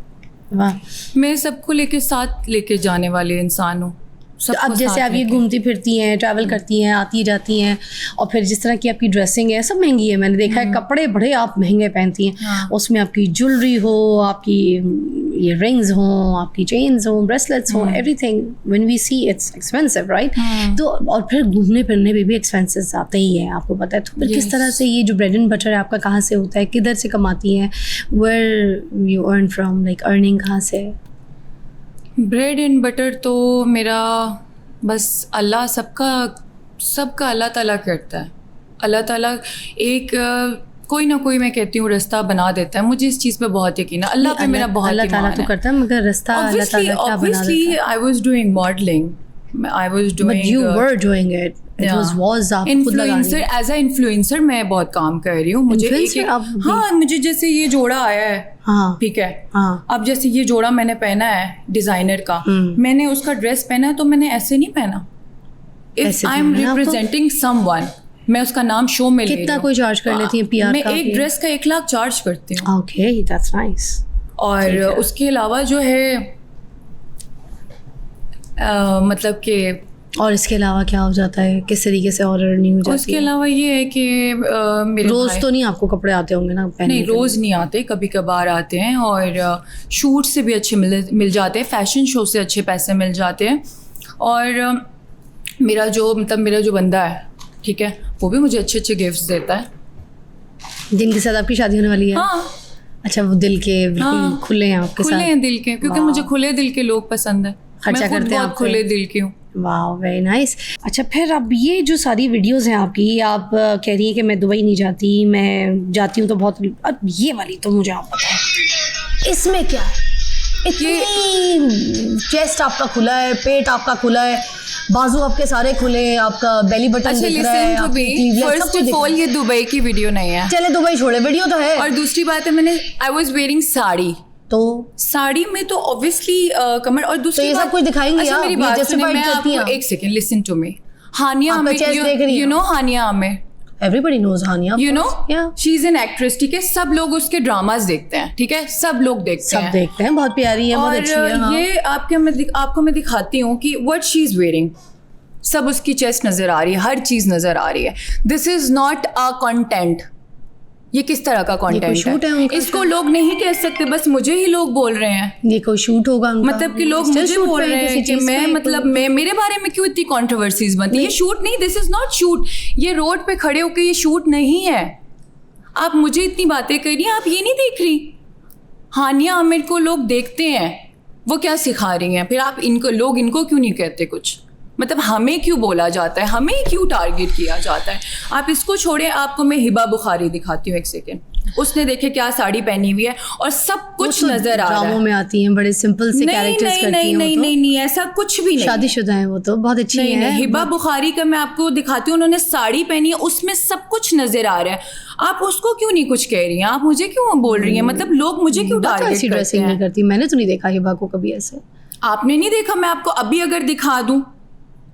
वाह। मैं सबको लेके जाने वाले इंसान हूँ। तो अब जैसे आप ये घूमती फिरती हैं, ट्रैवल करती हैं, आती जाती हैं, और फिर जिस तरह की आपकी ड्रेसिंग है सब महंगी है, मैंने देखा है, कपड़े बड़े आप महंगे पहनती हैं। हाँ। उसमें आपकी ज्वेलरी हो, आपकी ये रिंग्स हों, आपकी चेन्स हों, ब्रेसलेट्स हों, everything when we see it's expensive, right? तो और फिर घूमने फिरने में भी एक्सपेंसेस आते ही हैं, आपको पता है। तो फिर किस तरह से ये जो ब्रेड एंड बटर है आपका कहाँ से होता है, किधर से कमाती हैं? Where you earn from, like earning कहाँ से? ब्रेड एंड बटर तो मेरा बस अल्लाह सबका अल्लाह ताला करता है। अल्लाह ताला एक कोई ना कोई, मैं कहती हूँ, रास्ता बना देता है। मुझे इस चीज़ पे बहुत यकीन है, अल्लाह पे मेरा बहुत अल्लाह ताला ईमान तो है। करता है, मगर रास्ता अल्लाह ताला क्या बना देता है? I was doing modelling, I was But doing you were doing it. It was आप खुद लगा रही इन्फ्लुएंसर, हैं। एज अ इन्फ्लुएंसर मैं बहुत काम कर रही हूँ। मुझे Influencer आप भी? हाँ, मुझे जैसे ये जोड़ा आया है, हाँ ठीक है, हाँ। अब जैसे ये जोड़ा मैंने पहना है डिजाइनर का, मैंने उसका ड्रेस पहना है, तो मैंने ऐसे नहीं पहना। इफ ऐसे आई एम पहना आपको? रिप्रेजेंटिंग समवन, मैं उसका नाम शो में ले रही कितना हूँ। कोई चार्ज कर लेती है PR मैं का? एक ड्रेस का 1 लाख चार्ज करती हूँ। Okay, that's nice. और ठीक है। उसके अलावा जो है मतलब कि और इसके अलावा क्या हो जाता है, किस तरीके से और अर्निंग हो जाती उसके है? अलावा ये है कि मेरे रोज भाई- तो नहीं आपको कपड़े आते होंगे ना पहनने नहीं, के लिए? रोज़ नहीं आते, कभी कभार आते हैं, और शूट से भी अच्छे मिल जाते हैं, फैशन शो से अच्छे पैसे मिल जाते हैं। और मेरा जो बंदा है, ठीक है, वो भी मुझे अच्छे गिफ्ट्स देता है। जिनके साथ आपकी शादी होने वाली है? हाँ, अच्छा, वो दिल के बिल्कुल हाँ। खुले हैं आपके खुले साथ? हैं दिल के, क्योंकि वाह। मुझे खुले दिल के लोग पसंद है। खर्चा मैं खुद करते हैं बहुत आप पे। खुले दिल की हूँ। वाह वेरी नाइस। अच्छा फिर अब ये जो सारी वीडियोस हैं आपकी, आप कह रही हैं कि मैं दुबई नहीं जाती, मैं जाती हूँ तो बहुत, अब ये वाली तो मुझे आप बताएं इसमें क्या है? इतनी चेस्ट आपका खुला है, पेट आपका खुला है, बाजू आपके सारे खुले हैं, आपका बेली बटन अच्छा दिख रहा है, लिसन टू आपकी बी, cleavage, सब फर्स्ट कुछ दिख ऑफ रहा ऑल है। ये दुबई की वीडियो नहीं है। चले दुबई छोड़े, वीडियो तो है। और दूसरी बात है, आई वॉज वेयरिंग साड़ी, तो साड़ी में तो ऑब्वियसली कमर, और दूसरी ये सब बात, कुछ दिखाएंगी अच्छा आप, मेरी ये बात सुनिए, justified मैं करती हैं आपको आप। एक second listen to me. Hania आपका आमिर, chest देख रही यू हूँ। No Hania Aamir, everybody knows Hania, you know या शी इज एन एक्ट्रेस, ठीक है, सब लोग उसके ड्रामास देखते हैं, ठीक है, सब लोग देखते सब हैं, देखते हैं, बहुत प्यारी है, बहुत और अच्छी है। हाँ। ये आपको मैं दिखाती हूँ कि व्हाट शी इज वेयरिंग, सब उसकी चेस्ट नजर आ रही है, हर चीज नजर आ रही है। This is not a content. ये किस तरह का कंटेंट shoot है उनका इसको लोग नहीं कह सकते, बस मुझे ही लोग बोल रहे हैं, ये कोई शूट होगा उनका, मतलब कि लोग Still मुझे shoot बोल पे है रहे किसी हैं कि चीज़ मैं पे, मतलब कोई- मैं, मेरे बारे में क्यों इतनी कंट्रोवर्सीज बनती है? ये शूट नहीं, दिस इज नॉट शूट, ये रोड पे खड़े होकर ये शूट नहीं है। आप मुझे इतनी बातें कर रही हैं, आप ये नहीं देख रही? हानिया आमिर को लोग देखते हैं, वो क्या सिखा रही हैं, फिर आप लोग इनको क्यों नहीं कहते कुछ? मतलब हमें क्यों बोला जाता है, हमें क्यों टारगेट किया जाता है? आप इसको छोड़ें, आपको मैं हिबा बुखारी दिखाती हूँ, एक सेकेंड। उसने देखे क्या साड़ी पहनी हुई है और सब कुछ वो तो नजर आ रहा ड्रामों है। में आती हैं, बड़े सिंपल से नहीं कैरेक्टर्स नहीं करती नहीं हैं वो नहीं तो। नहीं नहीं, ऐसा कुछ भी नहीं। शादीशुदा है वो तो, बहुत अच्छी नहीं है। नहीं, हिबा बुखारी का मैं आपको दिखाती हूँ, उन्होंने साड़ी पहनी है, उसमें सब कुछ नजर आ रहा है। आप उसको क्यों नहीं कुछ कह रही हैं? आप मुझे क्यों बोल रही हैं? मतलब लोग मुझे क्यों हिबा तो टारगेट ऐसी करते ड्रेसिंग नहीं हैं? करती, मैंने तो नहीं देखा हिबा को कभी ऐसे। आपने नहीं देखा? मैं आपको अभी अगर दिखा दूं,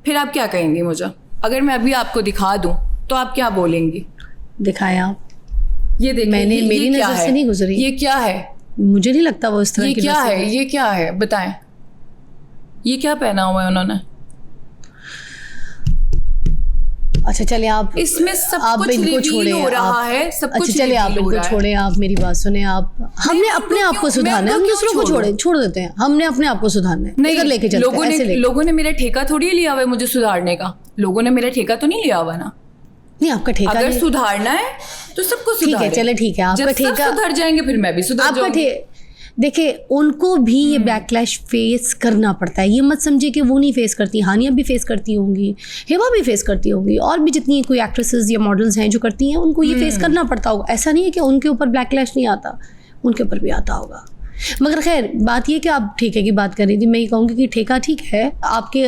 फिर आप क्या कहेंगे मुझे? अगर मैं अभी आपको दिखा दूं तो आप क्या बोलेंगी? दिखाएं आप। ये देखिए, मैंने, ये मेरी क्या नजर से है? नहीं गुजरी। ये क्या है? मुझे नहीं लगता वो इस तरह ये की क्या dressing है? ये क्या है? बताएं, ये क्या पहना हुआ है उन्होंने? अच्छा चलिए आप इसमें सब आप कुछ इनको रिवील छोड़े हो रहा आप, है, सब अच्छा कुछ चलिए आप रिवील हो इनको रहा है। छोड़े, आप मेरी बात सुने। आप हमने मैं अपने उनको आप को क्यों- सुधारना है, मैं हम उनको दूसरों को क्यों छोड़े छोड़ देते हैं, हमने अपने आप को सुधारना है, इधर लेके चलते हैं, ऐसे लेके। लोगों ने मेरा ठेका थोड़ी लिया हुआ है मुझे सुधारने का। लोगों ने मेरा ठेका तो नहीं लिया हुआ ना। नहीं आपका ठेका अगर नहीं, सुधारना है तो सबको ठीक है, सुधारें। चले ठीक है, आपका जब सब ठेका, सुधर जाएंगे फिर मैं भी सुधर आपका जाऊंगी। देखिए उनको भी ये बैकलैश फेस करना पड़ता है, ये मत समझिए कि वो नहीं फेस करती, हानिया भी फेस करती होंगी, हिबा भी फेस करती होंगी, और भी जितनी कोई एक्ट्रेसेस या मॉडल्स हैं जो करती हैं, उनको ये फेस करना पड़ता होगा। ऐसा नहीं है कि उनके ऊपर बैकलैश नहीं आता, उनके ऊपर भी आता होगा। मगर खैर बात ये कि आप ठेके की बात कर रही थी, मैं ये कहूँगी कि ठेका ठीक है,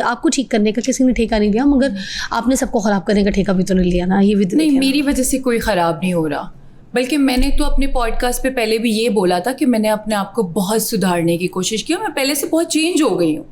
आपको ठीक करने का किसी ने ठेका नहीं लिया, मगर आपने सबको ख़राब करने का ठेका भी तो नहीं लिया ना, ये भी तो नहीं, देखें ना। मेरी वजह से कोई ख़राब नहीं हो रहा, बल्कि मैंने तो अपने पॉडकास्ट पे पहले भी ये बोला था कि मैंने अपने आप को बहुत सुधारने की कोशिश की और मैं पहले से बहुत चेंज हो गई हूँ।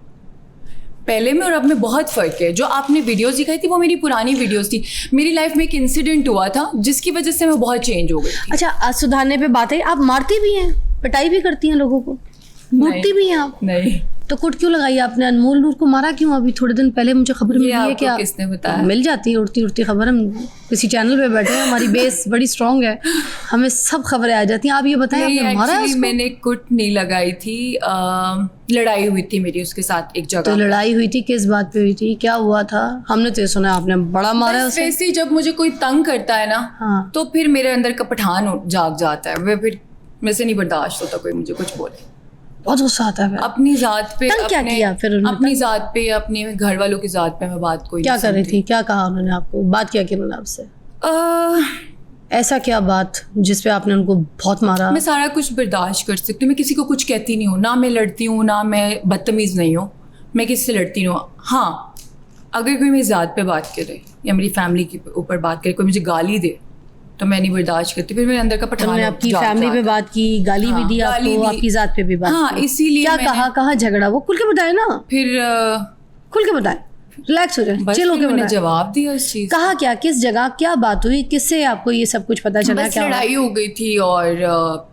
पहले में और अब में बहुत फ़र्क है। जो आपने वीडियोस दिखाई थी वो मेरी पुरानी वीडियोस थी। मेरी लाइफ में एक इंसिडेंट हुआ था जिसकी वजह से मैं बहुत चेंज हो गई थी। अच्छा आज सुधारने पे बात है, आप मारती भी हैं, पिटाई भी करती हैं लोगों को, कूटती भी हैं आप, नहीं, तो कुट क्यों लगाई आपने? अनमोल नूर को मारा क्यों? अभी थोड़े दिन पहले मुझे खबर मिली है आपको कि किसने बताया? मिल जाती है उड़ती उड़ती खबर, हम किसी चैनल पे बैठे हैं, हमारी बेस बड़ी स्ट्रांग है, हमें सब खबरें आ जाती हैं। आप ये बताएं, नहीं, आपने मारा है एक्चुअली उसको? मैंने कुट नहीं लगाई थी, लड़ाई हुई थी मेरी उसके साथ एक तो जगह। लड़ाई हुई थी, किस बात पे हुई थी, क्या हुआ था? हमने तो ये सुना है आपने बड़ा मारा है बस उसे। वैसे ही जब मुझे कोई तंग करता है ना, हाँ। तो फिर मेरे अंदर का पठान जाग जाता है। वह फिर मेरे से नहीं बर्दाश्त होता कोई मुझे कुछ बोले। बहुत गुस्सा आता है फिर। अपनी जात पे, तंग क्या किया फिर उन्होंने? अपनी जात पे, अपने घर वालों की जात पे मैं बात कोई क्या नहीं कर रही सुनती। थी, क्या कहा उन्होंने आपको, बात क्या की उन्होंने आपसे? ऐसा क्या बात जिस पे आपने उनको बहुत मारा? मैं सारा कुछ बर्दाश्त कर सकती हूँ, मैं किसी को कुछ कहती नहीं हूँ, ना मैं लड़ती हूँ, ना मैं बदतमीज़ नहीं हूँ, मैं किसी से लड़ती नहीं हूँ। हाँ, अगर कोई मेरी ज़ात पे बात करे या मेरी फैमिली के ऊपर बात करे, कोई मुझे गाली दे, तो मैं नहीं बर्दाश्त करती, फिर मेरे अंदर का पठान उन्होंने आपकी जाग फैमिली पे जाता है। बात की, गाली भी हाँ, दी गाली आपको, दी। आपकी जात पे भी बात हाँ, की। इसीलिए क्या मैंने- कहा झगड़ा, वो खुल के बताए ना, फिर खुल के बताए, रिलैक्स हो जाए, बस चिल फिर होके मैंने बताए। जवाब दिया इस चीज़। कहा क्या, किस जगह क्या बात हुई, किससे आपको ये सब कुछ पता चला? बस क्या हुआ? लड़ाई हो गई थी और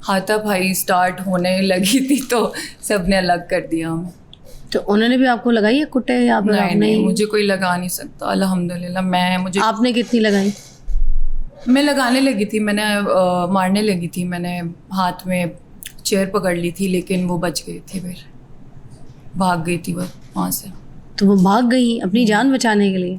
हाथापाई स्टार्ट होने लगी थी, तो सबने अलग कर दिया हमें। तो उन्होंने भी आपको लगाई है कुटे या फिर नहीं, आपने नहीं, मुझे कोई लगा नहीं सकता अल्हम्दुलिल्लाह। मुझे आपने कितनी लगाई? मैं लगाने लगी थी, मैंने मारने लगी थी, मैंने हाथ में चेयर पकड़ ली थी, लेकिन वो बच गई थी, फिर भाग गई थी वो वहाँ से। तो वो भाग गई अपनी जान बचाने के लिए।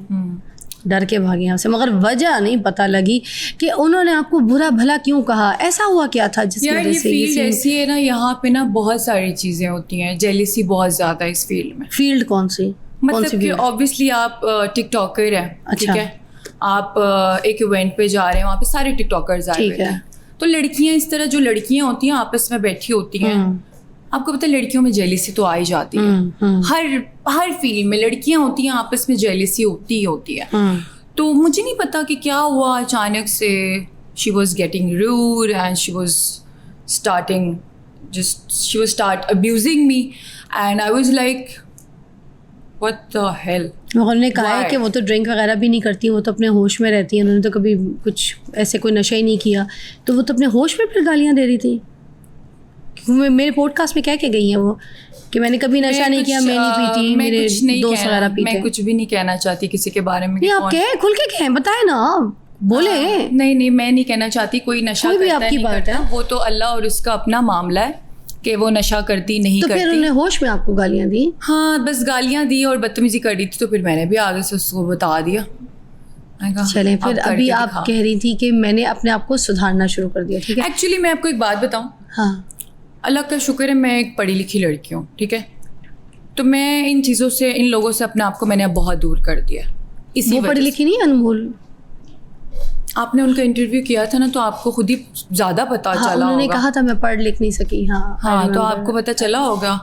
डर के भागे आपसे, मगर वजह नहीं पता लगी कि उन्होंने आपको बुरा भला क्यों कहा, ऐसा हुआ क्या था जिसकी यार वजह ये से फील्ड ऐसी है ना, यहाँ पे ना बहुत सारी चीज़ें होती हैं, जेलिसी बहुत ज़्यादा इस फील्ड में। फील्ड कौन सी मतलब कि ऑब्वियसली आप टिकटॉकर हैं, ठीक अच्छा। है, आप एक इवेंट पे जा रहे हैं, वहाँ पे सारे टिकटॉकर्स आए हुए ठीक है। हैं, तो लड़कियाँ इस तरह जो लड़कियाँ होती हैं आपस में बैठी होती हैं, आपको पता है लड़कियों में जेलिसी तो आ ही जाती है, हर फील्ड में लड़कियाँ होती हैं, आपस में जेलिसी होती ही होती है। तो मुझे नहीं पता कि क्या हुआ अचानक से, she was getting rude and she was start abusing me and I was like what the hell. उन्होंने कहा है Why? कि वो तो ड्रिंक वगैरह भी नहीं करती, वो तो अपने होश में रहती है, उन्होंने तो कभी कुछ ऐसे कोई नशा ही नहीं किया, तो वो तो अपने होश में फिर गालियाँ दे रही थी। क्योंकि मेरे पॉडकास्ट में कह के गई हैं वो कि मैंने कभी नशा नहीं किया, मैं नहीं पीती, मेरे दोस्त वगैरह पीते। मैं कुछ भी नहीं कहना चाहती किसी के बारे में। नहीं, आप कहें, खुल के कहें, बताएं ना, बोले। नहीं, मैं नहीं कहना चाहती कोई नशा कोई भी करता है, आपकी नहीं बात करता, है। वो तो अल्लाह और उसका अपना मामला है कि वो नशा करती नहीं तो करती। फिर उन्हें होश में आपको गालियाँ दी? हाँ, बस गालियाँ दी और बदतमीजी कर रही थी, तो फिर मैंने भी आगे से उसको बता दिया। चलें, फिर अभी आप कह रही थी कि मैंने अपने आप को सुधारना शुरू कर दिया, ठीक है। एक्चुअली मैं आपको एक बात बताऊँ, हाँ, अल्लाह का शुक्र है मैं एक पढ़ी लिखी लड़की हूँ, ठीक है, तो मैं इन चीज़ों से, इन लोगों से अपने आप को मैंने अब बहुत दूर कर दिया। इसी वो वजह पढ़ी से। लिखी नहीं, अनमोल। आपने उनका इंटरव्यू किया था ना, तो आपको खुद ही ज़्यादा पता हाँ, चला उन्होंने होगा। कहा था मैं पढ़ लिख नहीं सकी। हाँ I हाँ, तो remember। आपको पता चला होगा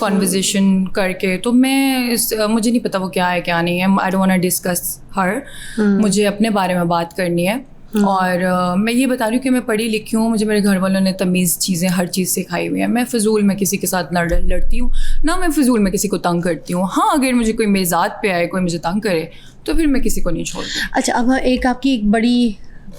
कॉन्वर्जेशन करके। तो मैं मुझे नहीं पता वो क्या है क्या नहीं है, I don't want to discuss her, मुझे अपने बारे में बात करनी है। और मैं ये बता रही हूँ कि मैं पढ़ी लिखी हूँ, मुझे मेरे घर वालों ने तमीज़ चीज़ें हर चीज़ सिखाई हुई है। मैं फ़िजूल में किसी के साथ लड़ती हूँ ना, मैं फ़िजूल में किसी को तंग करती हूँ। हाँ, अगर मुझे कोई मेरी ज़ात पे आए, कोई मुझे तंग करे, तो फिर मैं किसी को नहीं छोड़ती। अच्छा, अब एक आपकी एक बड़ी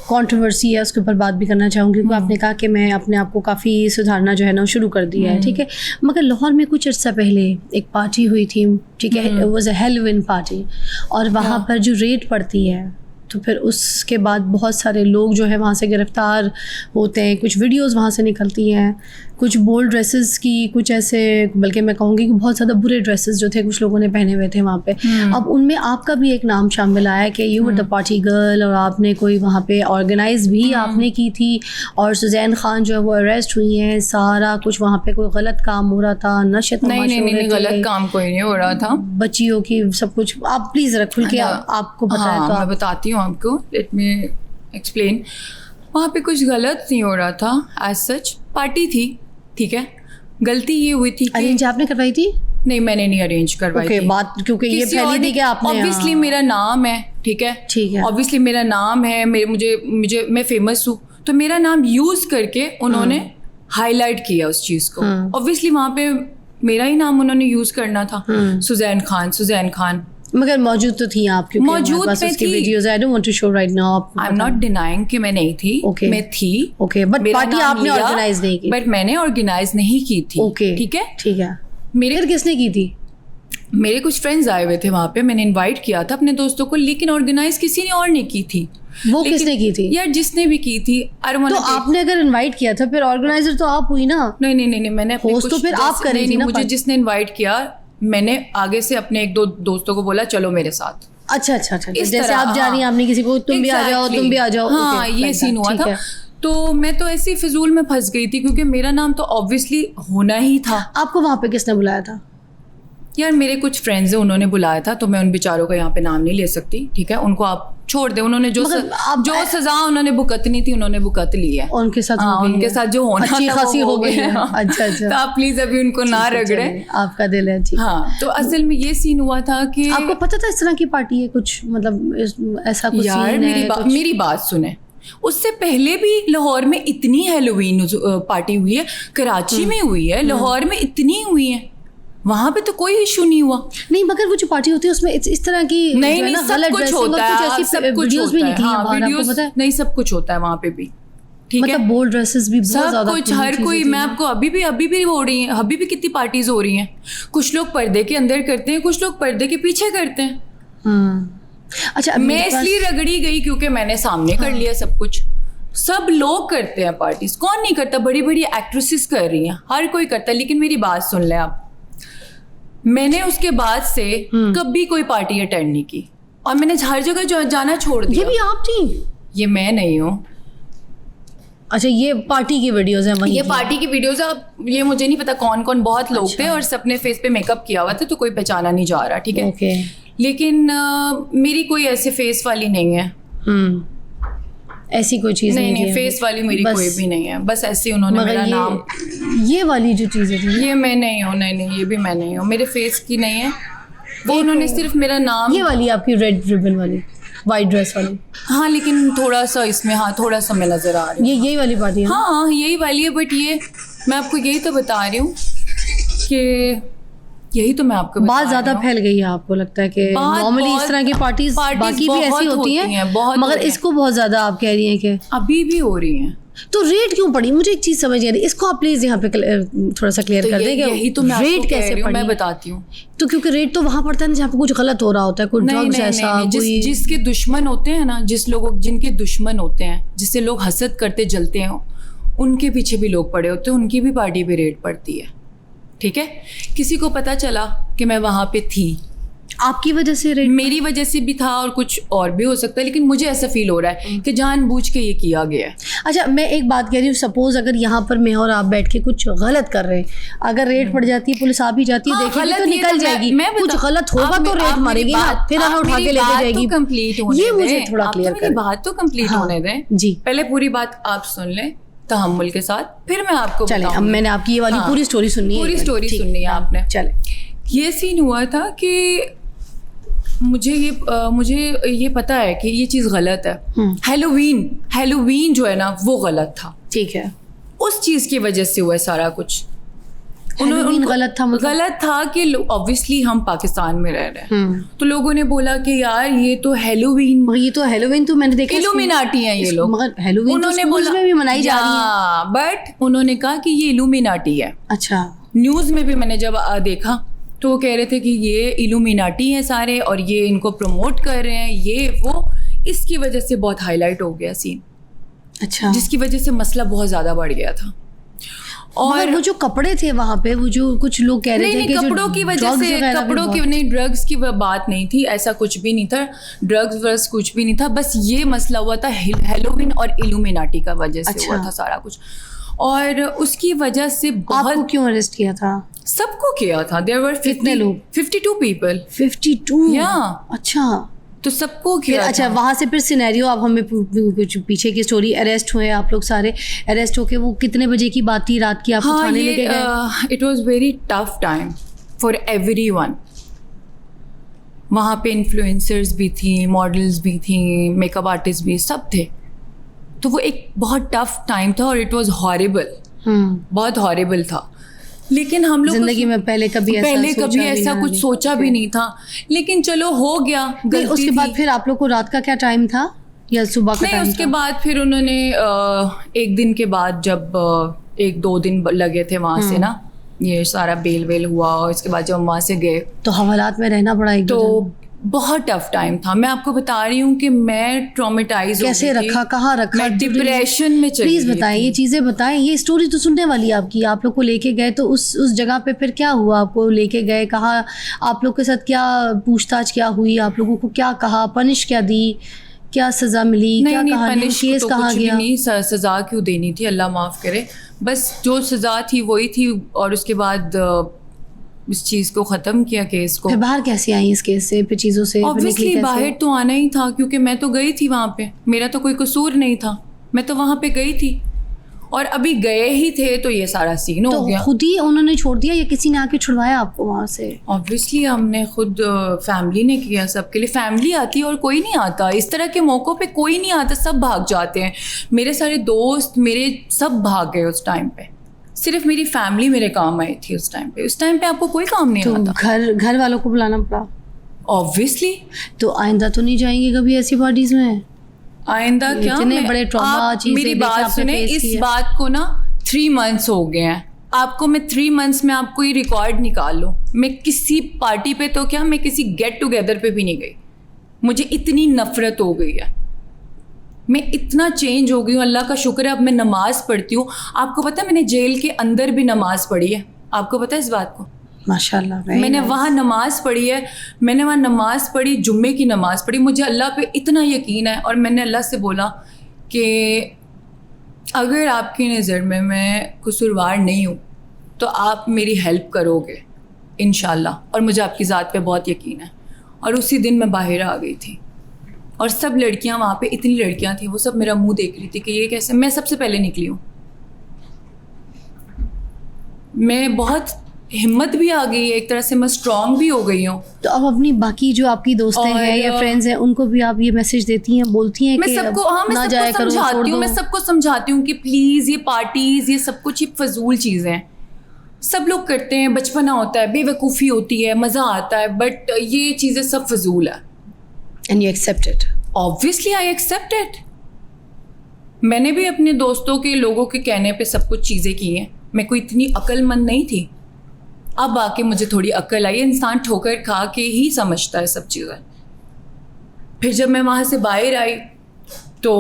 कंट्रोवर्सी है, उसके ऊपर बात भी करना चाहूँगी, क्योंकि आपने कहा कि मैं अपने आप को काफ़ी सुधारना जो है ना शुरू कर दिया है, ठीक है। मगर लाहौर में कुछ अर्सा पहले एक पार्टी हुई थी, ठीक है, it was a Halloween party, और वहाँ पर जो रेड पड़ती है, तो फिर उसके बाद बहुत सारे लोग जो है वहाँ से गिरफ्तार होते हैं, कुछ वीडियोस वहाँ से निकलती हैं, कुछ बोल्ड ड्रेसेस की, कुछ ऐसे, बल्कि मैं कहूँगी कि बहुत ज़्यादा बुरे ड्रेसेस जो थे कुछ लोगों ने पहने हुए थे वहाँ पे। अब उनमें आपका भी एक नाम शामिल आया कि you were the party girl, और आपने कोई वहाँ पे ऑर्गेनाइज भी आपने की थी, और सुजैन खान जो है वो अरेस्ट हुई हैं, सारा कुछ वहाँ पे कोई गलत काम हो रहा था, नशे तमाशे हो रहे नहीं, थे, गलत काम कोई नहीं हो रहा था, बच्चियों की सब कुछ। आप प्लीज़ ज़रा खुल के आपको बताएं। हाँ, तो मैं बताती हूँ आपको, लेट मी एक्सप्लेन। वहाँ पे कुछ गलत नहीं हो रहा था, एज सच पार्टी थी, ठीक है। गलती ये हुई थी कि अरेंज आपने करवाई थी? नहीं, मैंने नहीं अरेंज करवाई ओके, थी। बात क्योंकि ये किसी और फैली थी कि आपने, ऑब्वियसली मेरा नाम है, ठीक है, ठीक है, ऑब्वियसली मेरा नाम है, मुझे मैं फेमस हूँ, तो मेरा नाम यूज करके उन्होंने हाईलाइट किया उस चीज को। ऑब्वियसली वहाँ पे मेरा ही नाम उन्होंने यूज करना था, सुजैन खान। मगर मौजूद तो थी आप, क्योंकि मौजूद बस मैं उसकी थी। Videos I don't want to show right now. I am not denying कि मैं नहीं थी, Okay. मैं थी, ओके, बट मेरा पार्टी नाम आपने लिया, ऑर्गेनाइज नहीं की। बट मैंने ऑर्गेनाइज नहीं की थी, ओके, ठीक है। ठीक है, मेरे फिर किसने की थी? मेरे कुछ फ्रेंड्स आए हुए थे वहाँ पे, मैंने इनवाइट किया था अपने दोस्तों को, लेकिन ऑर्गेनाइज किसी ने और नहीं की थी। वो किसने की थी? यार जिसने भी की थी, तो आपने अगर इनवाइट किया था, फिर ऑर्गेनाइजर तो आप हुई ना। नहीं, मैंने अपने होस्ट तो कुछ फिर आप जैसे- कर रही नहीं, थी ना मुझे पार्टी। जिसने इनवाइट किया, मैंने आगे से अपने एक दो दोस्तों को बोला चलो मेरे साथ। अच्छा, इस जैसे तरह, आप जा रही हैं, आपने किसी को तुम भी आ जाओ, तुम भी आ जाओ। हाँ, Okay, ये like सीन that, हुआ ठीक था। है। तो मैं तो ऐसी फिजूल में फंस गई थी, क्योंकि मेरा नाम तो ऑब्वियसली होना ही था। आपको वहाँ पे किसने बुलाया था? यार मेरे कुछ फ्रेंड्स हैं, उन्होंने बुलाया था, तो मैं उन बेचारों का यहाँ पे नाम नहीं ले सकती, ठीक है। उनको आप छोड़ दे, उन्होंने जो सजा उन्होंने भुगतनी थी उन्होंने भुगत ली है। उनके साथ हाँ, उनके साथ जो होना अच्छी था खासी वो हो गई है। हाँ। अच्छा। तो आप प्लीज अभी उनको ना रगड़े, आपका दिल है, ठीक। हाँ, तो असल में ये सीन हुआ था कि आपको पता था इस तरह की पार्टी है कुछ, मतलब ऐसा कुछ यार सीन है कुछ? मेरी बात सुने, उससे पहले भी लाहौर में इतनी हैलोवीन पार्टी हुई है, कराची में हुई है, लाहौर में इतनी हुई है, वहां पे तो कोई इशू नहीं हुआ। नहीं, मगर वो जो पार्टी होती है उसमें इस तरह की नहीं, सब कुछ होता है, सब कुछ वीडियोस भी निकली हैं हाँ, बाहर, आपको पता है? नहीं, सब कुछ होता है वहाँ पे भी, ठीक है। मतलब बोल्ड ड्रेसेस भी बहुत सब ज्यादा कुछ, हर कोई, मैं आपको अभी भी हो रही है, अभी भी कितनी पार्टीज हो रही हैं। कुछ लोग पर्दे के अंदर करते हैं, कुछ लोग पर्दे के पीछे करते हैं। अच्छा, मैं इसलिए रगड़ी गई क्योंकि मैंने सामने कर लिया सब कुछ। सब लोग करते हैं पार्टीज, कौन नहीं करता? बड़ी बड़ी एक्ट्रेसेस कर रही हैं, हर कोई करता है। लेकिन मेरी बात सुन ले आप, मैंने उसके बाद से कभी कोई पार्टी अटेंड नहीं की, और मैंने हर जगह जाना छोड़ दिया। ये भी आप थी? ये मैं नहीं हूँ। अच्छा, ये पार्टी की वीडियोस हैं वहीं ये की? पार्टी की वीडियोस है। अब ये मुझे नहीं पता कौन कौन, बहुत लोग अच्छा। थे और सबने फेस पे मेकअप किया हुआ था, तो कोई पहचाना नहीं जा रहा, ठीक है। ओके। लेकिन मेरी कोई ऐसे फेस वाली नहीं है। ऐसी कोई चीज़ नहीं नहीं नहीं, थी फेस वाली मेरी बस- कोई भी नहीं है। बस ऐसे उन्होंने मगर मेरा ये नाम, ये वाली जो चीज़ें थी, ये मैं नहीं हूँ। नहीं नहीं, ये भी मैं नहीं हूँ, मेरे फेस की नहीं है वो। उन्होंने सिर्फ मेरा नाम, ये वाली आपकी रेड रिबन वाली, वाइट ड्रेस वाली, हाँ, लेकिन थोड़ा सा इसमें, हाँ, थोड़ा सा मैं नजर आ रही हूँ। यही वाली पार्टी है ना? हाँ, यही वाली है। बट ये मैं आपको यही तो बता रही हूँ कि यही तो मैं आपको बता बात रही ज्यादा हूँ। फैल गई है, आपको लगता है कि बात नॉर्मली इस बहुत- तरह की पार्टीज बाकी भी बहुत ऐसी होती हैं, बहुत मगर होती हैं। इसको बहुत ज्यादा आप कह रही हैं कि अभी भी हो रही हैं। तो रेट क्यों पड़ी? मुझे एक चीज समझ नहीं आ रही, इसको आप प्लीज यहाँ पे थोड़ा सा क्लियर तो कर यही देंगे। तो मैं आपको रेट कह कैसे रही हूँ, मैं पड़ी? बताती हूँ। तो क्योंकि रेट तो वहां पड़ता है ना जहाँ पे कुछ गलत हो रहा होता है, कोई नहीं ड्रग्स नहीं ऐसा नहीं, कोई। जिसके दुश्मन होते हैं ना, जिनके दुश्मन होते हैं, जिससे लोग हसद करते जलते हैं, उनके पीछे भी लोग पड़े होते हैं, उनकी भी पार्टी पे रेड पड़ती है, ठीक है। किसी को पता चला कि मैं वहाँ पे थी, आपकी वजह से रेट? मेरी वजह से भी था और कुछ और भी हो सकता है, लेकिन मुझे ऐसा फील हो रहा है कि जानबूझ के ये किया गया है। अच्छा, मैं एक बात कह रही हूँ, सपोज अगर यहाँ पर मैं और आप बैठ के कुछ गलत कर रहे हैं, अगर रेट पड़ जाती है, पुलिस आ भी जाती है, हाँ, देखेगी गलत तो ये निकल तो जाएगी। मैं कुछ गलत होगा तो रेट मारेगी ना, फिर हमें उठा के लेके जाएगी। ये मुझे थोड़ा क्लियर मेरी बात तो कंप्लीट हाँ, होने दें जी। पहले पूरी बात आप सुन लें तहम्मुल के साथ, फिर मैं आपको चले, अब बताऊंगी। मैंने आपकी ये वाली हाँ, पूरी स्टोरी सुननी है, पूरी एक बार। स्टोरी ठीक, सुननी है आपने। चले। ये सीन हुआ था कि मुझे ये पता है कि ये चीज़ गलत है। हेलोवीन जो है ना, वो गलत था। ठीक है, उस चीज़ की वजह से हुआ है सारा कुछ। हेलोवीन गलत था मतलब? गलत था कि ऑब्वियसली हम पाकिस्तान में रह रहे हैं, तो लोगों ने बोला कि यार ये तो हेलोवीन, मगर ये तो हेलोवीन तो मैंने देखा इल्यूमिनाटी हैं ये लोग। मगर हेलोवीन तो स्कूल्स में भी मनाई जा रही है। बट उन्होंने कहा कि ये इल्यूमिनाटी है। अच्छा, न्यूज़ में भी मैंने जब देखा तो वो कह रहे थे कि ये इल्यूमिनाटी हैं सारे और ये इनको प्रमोट कर रहे हैं, ये वो, इसकी वजह से बहुत हाईलाइट हो गया सीन, अच्छा, जिसकी वजह से मसला बहुत ज़्यादा बढ़ गया था। और वो जो कपड़े थे वहाँ पे, वो जो कुछ लोग कह रहे थे कि कपड़ों की वजह से, कपड़ों की नहीं, ड्रग्स की बात नहीं थी, ऐसा कुछ भी नहीं था, ड्रग्स वर्स कुछ भी नहीं था, बस ये मसला हुआ था हेलोवीन और इल्यूमिनाटी का वजह से हुआ था सारा कुछ। और उसकी वजह से बहुत, आपको क्यों अरेस्ट किया था? सबको किया था। देयर वर कितने लोग? 52 पीपल। 52? या अच्छा, तो सबको फिर किया अच्छा, था। वहाँ से फिर सिनेरियो, आप हमें कुछ पीछे की स्टोरी, अरेस्ट हुए आप लोग सारे, अरेस्ट होके वो कितने बजे की बात थी रात की, आपको थाने लेके गए? It was very tough time for everyone. वहाँ पे इन्फ्लुएंसर्स भी थी, मॉडल्स भी थी, मेकअप आर्टिस्ट भी, सब थे। तो वो एक बहुत टफ टाइम था और इट वाज हॉरिबल, बहुत हॉरिबल था। लेकिन हम लोग जिंदगी में पहले कभी ऐसा कुछ सोचा भी नहीं था, लेकिन चलो हो गया, गलती उसके थी। बाद फिर आप लोग को रात का क्या टाइम था या सुबह का नहीं, टाइम उसके था? बाद फिर उन्होंने एक दिन के बाद, जब 1-2 दिन लगे थे वहाँ से ना, ये सारा बेल वेल हुआ, और इसके बाद जब हम वहाँ से गए तो हवालात में रहना पड़ा एक दो दिन? तो बहुत टफ टाइम था। मैं आपको बता रही हूँ कि मैं ट्रॉमेटाइज कैसे रखा, कहाँ रखा? मैं डिप्रेशन में चली प्लीज गई बताएं, थी। ये चीजें बताएं, ये स्टोरी तो सुनने वाली है आपकी। आप लोग को लेके गए तो उस जगह पे फिर क्या हुआ? आपको लेके गए, कहा आप लोग के साथ क्या पूछताछ क्या हुई, आप लोगों को क्या कहा, पनिश क्या दी, क्या सजा मिली, क्या नहीं, कहानी, पनिश केस तो कहाँ कुछ भी गया? नहीं, सजा क्यों देनी थी, अल्लाह माफ़ करे। बस जो सजा थी वही थी, और उसके बाद इस चीज़ को ख़त्म किया, केस को। फिर बाहर कैसे आई इस केस से, फिर चीज़ों से फिर निकली ऑब्वियसली कैसे? बाहर तो आना ही था, क्योंकि मैं तो गई थी वहाँ पे, मेरा तो कोई कसूर नहीं था, मैं तो वहाँ पे गई थी, और अभी गए ही थे तो ये सारा सीन हो गया। तो खुद ही उन्होंने छोड़ दिया या किसी ने आके छुड़वाया आपको वहाँ से? ऑब्वियसली हमने खुद, फैमिली ने किया सबके लिए। फैमिली आती है और कोई नहीं आता इस तरह के मौक़ों पे, कोई नहीं आता, सब भाग जाते हैं। मेरे सारे दोस्त मेरे सब भाग गए उस टाइम पे, सिर्फ मेरी फैमिली मेरे काम आई थी उस टाइम पे। उस टाइम पे आपको कोई काम नहीं तो आता। घर वालों को बुलाना पड़ा? ऑब्वियसली। तो आइंदा तो नहीं जाएंगे कभी ऐसी पार्टीज में? आइंदा क्या, इतने बड़े ट्रॉमा आप चीज़ें मेरी देखिए बात आपने सुने, face इस की है। बात को ना 3 months हो गए हैं। आपको मैं 3 months में आपको ये रिकॉर्ड निकाल लूँ, मैं किसी पार्टी पे तो क्या, मैं किसी गेट टुगेदर पे भी नहीं गई। मुझे इतनी नफरत हो गई है, मैं इतना चेंज हो गई हूँ, अल्लाह का शुक्र है। अब मैं नमाज़ पढ़ती हूँ। आपको पता है मैंने जेल के अंदर भी नमाज़ पढ़ी है, आपको पता है इस बात को? माशाल्लाह। मैंने वहाँ नमाज़ पढ़ी है, मैंने वहाँ नमाज़ पढ़ी, जुम्मे की नमाज़ पढ़ी। मुझे अल्लाह पे इतना यकीन है और मैंने अल्लाह से बोला कि अगर आपकी नज़र में मैं कसूरवार नहीं हूँ तो आप मेरी हेल्प करोगे इंशाल्लाह, और मुझे आपकी ज़ात पे बहुत यकीन है। और उसी दिन मैं बाहर आ गई थी और सब लड़कियाँ वहाँ पे, इतनी लड़कियाँ थी, वो सब मेरा मुंह देख रही थी कि ये कैसे। मैं सबसे पहले निकली हूँ, मैं बहुत हिम्मत भी आ गई है एक तरह से, मैं स्ट्रॉन्ग भी हो गई हूँ। तो अब अपनी बाकी जो आपकी दोस्तें हैं या फ्रेंड्स हैं उनको भी आप ये मैसेज देती हैं, बोलती हैं मैं कि सबको, हाँ मैं ना सबको जाया करो, समझाती छोड़ हूँ, दो? मैं सबको समझाती हूँ कि प्लीज़ ये पार्टीज़, ये सब कुछ ये फजूल चीज़ें हैं। सब लोग करते हैं, बचपना होता है, बेवकूफ़ी होती है, मज़ा आता है, बट ये चीज़ें सब फजूल है। And you accept it? Obviously I accept it. मैंने भी अपने दोस्तों के, लोगों के कहने पे सब कुछ चीज़ें की हैं। मैं कोई इतनी अक्लमंद नहीं थी, अब आके मुझे थोड़ी अक्ल आई। इंसान ठोकर खा के ही समझता है सब चीज़ें। फिर जब मैं वहाँ से बाहर आई तो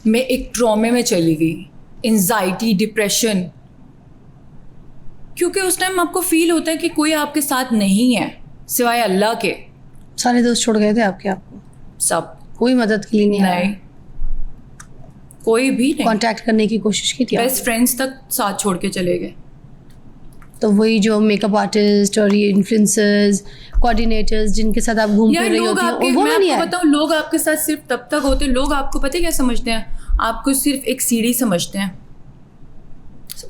मैं एक ट्रॉमे में चली गई, एंजाइटी, डिप्रेशन, क्योंकि उस टाइम आपको फील होता है कि कोई आपके साथ नहीं है सिवाय अल्लाह के। सारे दोस्त छोड़ गए थे आपके आपको? सब, कोई मदद के लिए नहीं आया? नहीं, कोई भी नहीं। कांटेक्ट करने की कोशिश की थी? बेस्ट फ्रेंड्स तक साथ छोड़ के चले गए। तो वही जो मेकअप आर्टिस्ट और ये इन्फ्लुएंसर्स, कोऑर्डिनेटर्स जिनके साथ आप घूम फिर रही होती हैं, वो मैं नहीं आपको आए? बताऊं, लोग आपके साथ सिर्फ तब तक होते हैं, लोग आपको पता है क्या समझते हैं, आपको सिर्फ एक सीढ़ी समझते हैं,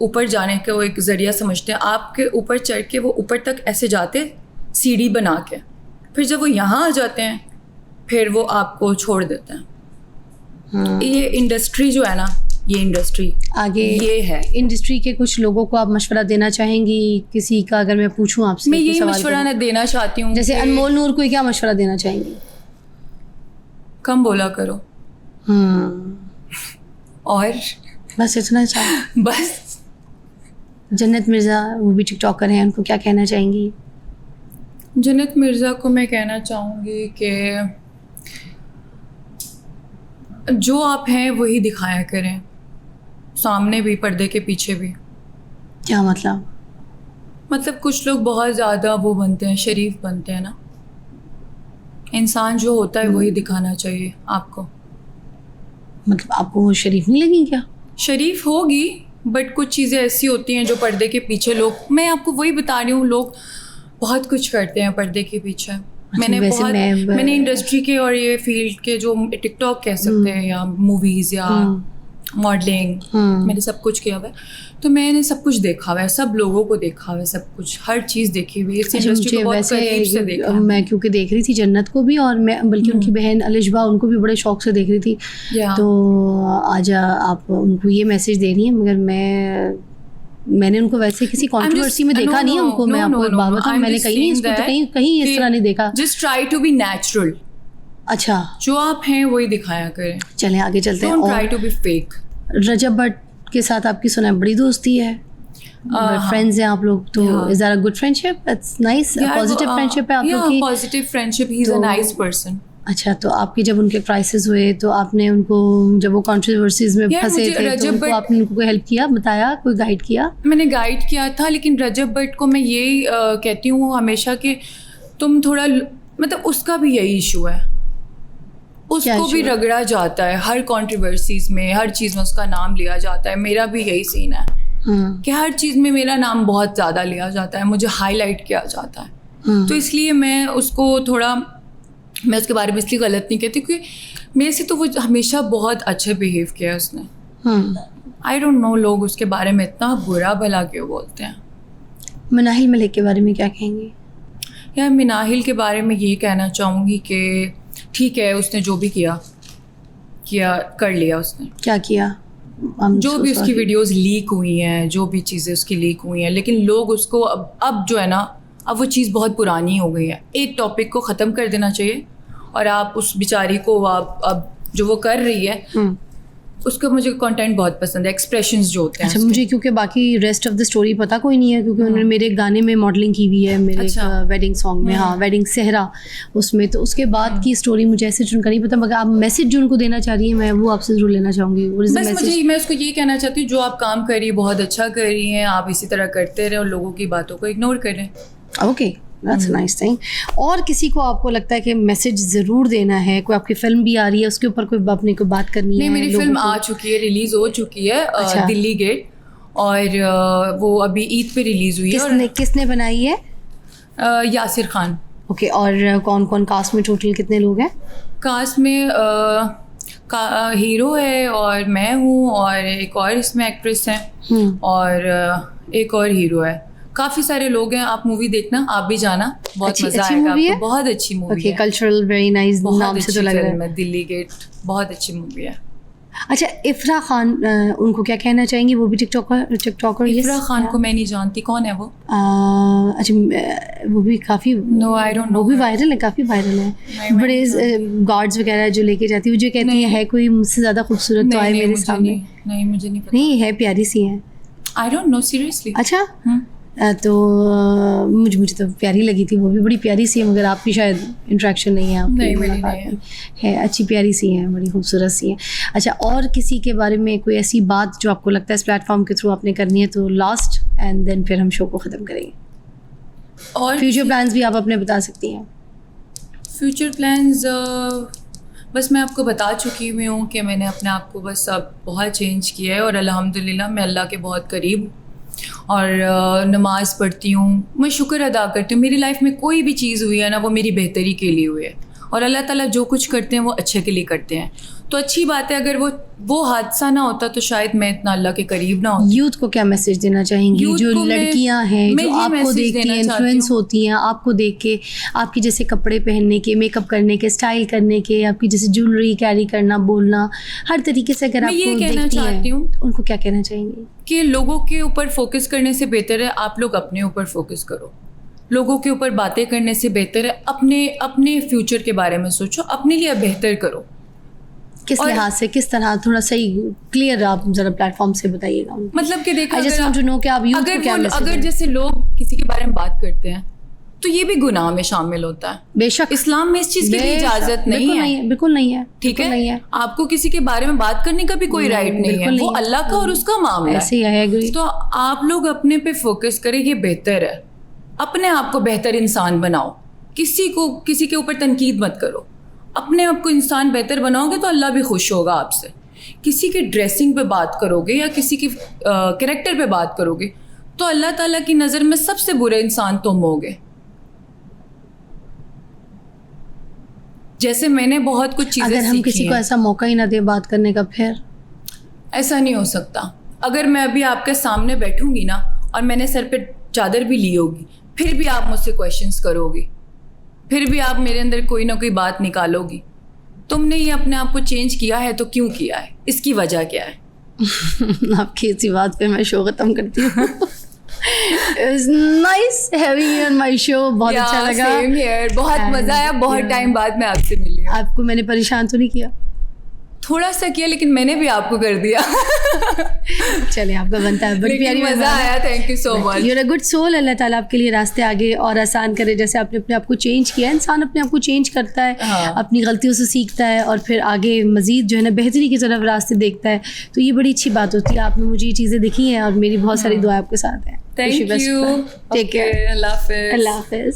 ऊपर जाने का वो एक ज़रिया समझते हैं। आपके ऊपर चढ़ के वो ऊपर तक ऐसे जाते सीढ़ी बना के, फिर जब वो यहाँ आ जाते हैं फिर वो आपको छोड़ देते हैं। ये इंडस्ट्री जो है ना, ये इंडस्ट्री आगे ये है। इंडस्ट्री के कुछ लोगों को आप मशवरा देना चाहेंगी? किसी का अगर मैं पूछूं आपसे, मैं कोई यही सवाल मशवरा करूं? ना देना चाहती हूँ, जैसे कि अनमोल नूर को क्या मशवरा देना चाहेंगी? कम बोला करो और बस इतना चाह। बस। जन्नत मिर्ज़ा वो भी टिकटॉकर हैं, उनको क्या कहना चाहेंगी? जन्नत मिर्ज़ा को मैं कहना चाहूँगी कि जो आप हैं वही दिखाया करें, सामने भी, पर्दे के पीछे भी। क्या मतलब? मतलब कुछ लोग बहुत ज़्यादा वो बनते हैं, शरीफ बनते हैं ना। इंसान जो होता है वही दिखाना चाहिए आपको। मतलब आपको वो शरीफ नहीं लगी क्या? शरीफ होगी, बट कुछ चीज़ें ऐसी होती हैं जो पर्दे के पीछे लोग, मैं आपको वही बता रही हूँ, लोग बहुत कुछ करते हैं पर्दे के पीछे। मैंने वैसे बहुत, मैंने इंडस्ट्री के और ये फील्ड के, जो टिकटॉक कह सकते हैं या मूवीज़ या मॉडलिंग, मैंने सब कुछ किया हुआ है, तो मैंने सब कुछ देखा हुआ है, सब लोगों को देखा हुआ है, सब कुछ, हर चीज़ देखी हुई है। इस इंडस्ट्री को बहुत करीब से देखा है। मैं क्योंकि देख रही थी जन्नत को भी, और मैं बल्कि उनकी बहन अलिशबा, उनको भी बड़े शौक से देख रही थी। तो आज आप उनको ये मैसेज दे रही हैं, मगर मैंने उनको वैसे किसी कंट्रोवर्सी में देखा नहीं है उनको। मैं आपको एक बात बताऊं, मैंने कहीं नहीं इसको, कहीं इस तरह नहीं देखा। Just try to be natural. अच्छा, जो आप हैं वही दिखाया करें। चलें आगे चलते हैं। Don't try to be fake. Rajab Bhatt के साथ आपकी सुना बड़ी दोस्ती है, फ्रेंड्स हैं आप लोग, तो is that a good friendship? It's nice, positive friendship है आप लोग की? Positive friendship, he is a nice person. अच्छा, तो आपकी जब उनके क्राइसिस हुए तो आपने उनको, जब वो कंट्रोवर्सीज में फंसे थे, तो उनको आपने उनको हेल्प किया, बताया, कोई गाइड किया? मैंने गाइड किया था, लेकिन रजब भट्ट को मैं यही कहती हूँ हमेशा कि तुम थोड़ा, मतलब उसका भी यही इशू है, उसको भी रगड़ा जाता है हर कंट्रोवर्सीज में, हर चीज़ में उसका नाम लिया जाता है। मेरा भी यही सीन है कि हर चीज़ में मेरा नाम बहुत ज़्यादा लिया जाता है, मुझे हाईलाइट किया जाता है। तो इसलिए मैं उसको थोड़ा, मैं उसके बारे में इसलिए गलत नहीं कहती क्योंकि मेरे से तो वो हमेशा बहुत अच्छे बिहेव किया है उसने। आई डोंट नो लोग उसके बारे में इतना बुरा भला क्यों बोलते हैं। मनाहिल मलिक के बारे में क्या कहेंगी? यार मनाहिल के बारे में ये कहना चाहूँगी कि ठीक है, उसने जो भी किया कर लिया उसने। क्या किया? जो भी उसकी वीडियोस लीक हुई हैं, जो भी चीज़ें उसकी लीक हुई हैं, लेकिन लोग उसको अब जो है ना, अब वो चीज़ बहुत पुरानी हो गई है। एक टॉपिक को ख़त्म कर देना चाहिए और आप उस बेचारी को अब जो वो कर रही है उसका मुझे कंटेंट बहुत पसंद है, एक्सप्रेशंस जो होते हैं अच्छा, उसके। मुझे क्योंकि बाकी रेस्ट ऑफ द स्टोरी पता कोई नहीं है, क्योंकि उन्होंने मेरे गाने में मॉडलिंग की हुई है, मेरे अच्छा। वेडिंग सॉन्ग में, हाँ वेडिंग सेहरा उसमें, तो उसके बाद की स्टोरी मुझे ऐसे उनका नहीं पता, मगर आप मैसेज जो उनको देना चाह रही है मैं वो आपसे जरूर लेना चाहूँगी। बस मैं उसको ये कहना चाहती हूँ, जो आप काम कर रही है बहुत अच्छा कर रही हैं, आप इसी तरह करते रहे और लोगों की बातों को इग्नोर करें। Okay, that's nice thing. और किसी को आपको लगता है कि मैसेज ज़रूर देना है, कोई आपकी फिल्म भी आ रही है उसके ऊपर कोई अपने को बात करनी नहीं, है? मेरी लोगों फिल्म को? आ चुकी है, रिलीज हो चुकी है, अच्छा। दिल्ली गेट, और वो अभी ईद पे रिलीज हुई है। किसने बनाई है? और यासिर खान। ओके, और कौन कौन कास्ट में टोटल कितने लोग हैं? कास्ट में हीरो है और मैं हूँ और एक और इसमें एक्ट्रेस हैं और एक और हीरो है। काफ़ी सारे लोग हैं। आप मूवी देखना, आप भी जाना, बहुत मज़ा आएगा आपको। बहुत अच्छी मूवी है, कल्चरल वेरी नाइस नाम से तो लग रहा है। दिल्ली गेट बहुत अच्छी मूवी है। अच्छा, इफ्रा खान, उनको क्या कहना चाहेंगी? वो भी टिकटॉकर? इफ्रा खान को मैं नहीं जानती, कौन है वो? अच्छा, वो भी काफ़ी, नो आई डोंट नो, वो भी वायरल है, काफ़ी वायरल है। बड़े गार्ड्स वगैरह जो लेके जाती है, वो जो कहती है कोई मुझसे ज़्यादा खूबसूरत तो आए मेरे सामने। नहीं, मुझे नहीं पता। नहीं है, प्यारी सी है। I don't know, seriously. अच्छा, तो मुझे तो प्यारी लगी थी, वो भी बड़ी प्यारी सी है, मगर आपकी शायद इंटरेक्शन नहीं है, आपकी नहीं, मेरी मुलाकात नहीं है। में है। अच्छी प्यारी सी है, बड़ी खूबसूरत सी है। अच्छा, और किसी के बारे में कोई ऐसी बात जो आपको लगता है इस प्लेटफॉर्म के थ्रू आपने करनी है तो लास्ट, एंड देन फिर हम शो को ख़त्म करेंगे। और फ्यूचर प्लान्स भी आप अपने बता सकती हैं। फ्यूचर प्लान्स बस मैं आपको बता चुकी हुई हूँ कि मैंने अपने आप को बस अब बहुत चेंज किया है और अल्हम्दुलिल्लाह मैं अल्लाह के बहुत करीब हूँ और नमाज़ पढ़ती हूँ, मैं शुक्र अदा करती हूँ। मेरी लाइफ में कोई भी चीज़ हुई है ना, वो मेरी बेहतरी के लिए हुई है और अल्लाह ताला जो कुछ करते हैं वो अच्छे के लिए करते हैं। तो अच्छी बात है, अगर वो हादसा ना होता तो शायद मैं इतना अल्लाह के करीब ना होती। यूथ को क्या मैसेज देना चाहेंगी? यूथ जो को लड़कियां हैं, मैं जो ये आपको मैसेज देख के देना चाहती इन्फ्लुएंस हूँ। होती हैं, आपको देख के आपकी जैसे कपड़े पहनने के, मेकअप करने के, स्टाइल करने के, आपकी जैसे ज्वेलरी कैरी करना, बोलना, हर तरीके से अगर मैं ये आपको कहना देखती चाहती हैं, हूँ उनको क्या कहना चाहेंगी? कि लोगों के ऊपर फोकस करने से बेहतर है आप लोग अपने ऊपर फोकस करो। लोगों के ऊपर बातें करने से बेहतर है अपने फ्यूचर के बारे में सोचो, अपने लिए बेहतर करो। किस लिहाज से, किस तरह? थोड़ा सही क्लियर आप जरा प्लेटफॉर्म से बताइएगा। मतलब कि देखो, I just want to know कि आप यूथ को क्या मैसेज अगर दें? जैसे लोग किसी के बारे में बात करते हैं तो ये भी गुनाह में शामिल होता है। बेशक इस्लाम में इस चीज़ की भी इजाज़त नहीं है। बिल्कुल नहीं है, ठीक बिल्कुल नहीं है, आपको किसी के बारे में बात करने का भी कोई राइट नहीं है, बिल्कुल वो नहीं है। अल्लाह का और उसका मामला है। ऐसे ही है, agree। तो आप लोग अपने पे फोकस करें, ये बेहतर है। अपने आप को बेहतर इंसान बनाओ, किसी के ऊपर तनकीद मत करो। अपने आप को इंसान बेहतर बनाओगे तो अल्लाह भी खुश होगा आपसे। किसी की ड्रेसिंग पे बात करोगे या किसी की कैरेक्टर पे बात करोगे तो अल्लाह ताला की नज़र में सबसे बुरे इंसान तुम होगे। जैसे मैंने बहुत कुछ चीज़ें अगर हम किसी को ऐसा मौका ही ना दे बात करने का, फिर ऐसा नहीं हो सकता। अगर मैं अभी आपके सामने बैठूंगी ना और मैंने सर पे चादर भी ली होगी, फिर भी आप मुझसे क्वेश्चंस करोगी, फिर भी आप मेरे अंदर कोई ना कोई बात निकालोगी। तुमने ये अपने आप को चेंज किया है तो क्यों किया है, इसकी वजह क्या है? आपकी इसी बात पे मैं शो खत्म करती हूँ। Nice having you on my show, बहुत अच्छा लगा। सेम हियर, बहुत मजा आया। बहुत yeah. टाइम बाद मैं आपसे मिली हूँ। आपको मैंने परेशान तो नहीं किया? थोड़ा सा किया, लेकिन मैंने भी आपको कर दिया। चले, आपका बनता है। बड़ी प्यारी मजा आया, thank you so much. You are a good soul. अल्लाह ताला आपके लिए रास्ते आगे और आसान करे। जैसे आपने अपने आप को चेंज किया, इंसान अपने आप को चेंज करता है, हाँ। अपनी गलतियों से सीखता है और फिर आगे मजीद जो है ना बेहतरी की तरफ रास्ते देखता है। तो ये बड़ी अच्छी बात होती है। आपने मुझे ये चीज़ें दिखी हैं और मेरी बहुत सारी दुआ आपके साथ है। थैंक यू, टेक केयर, अल्लाह हाफिज़। अल्लाह हाफिज़।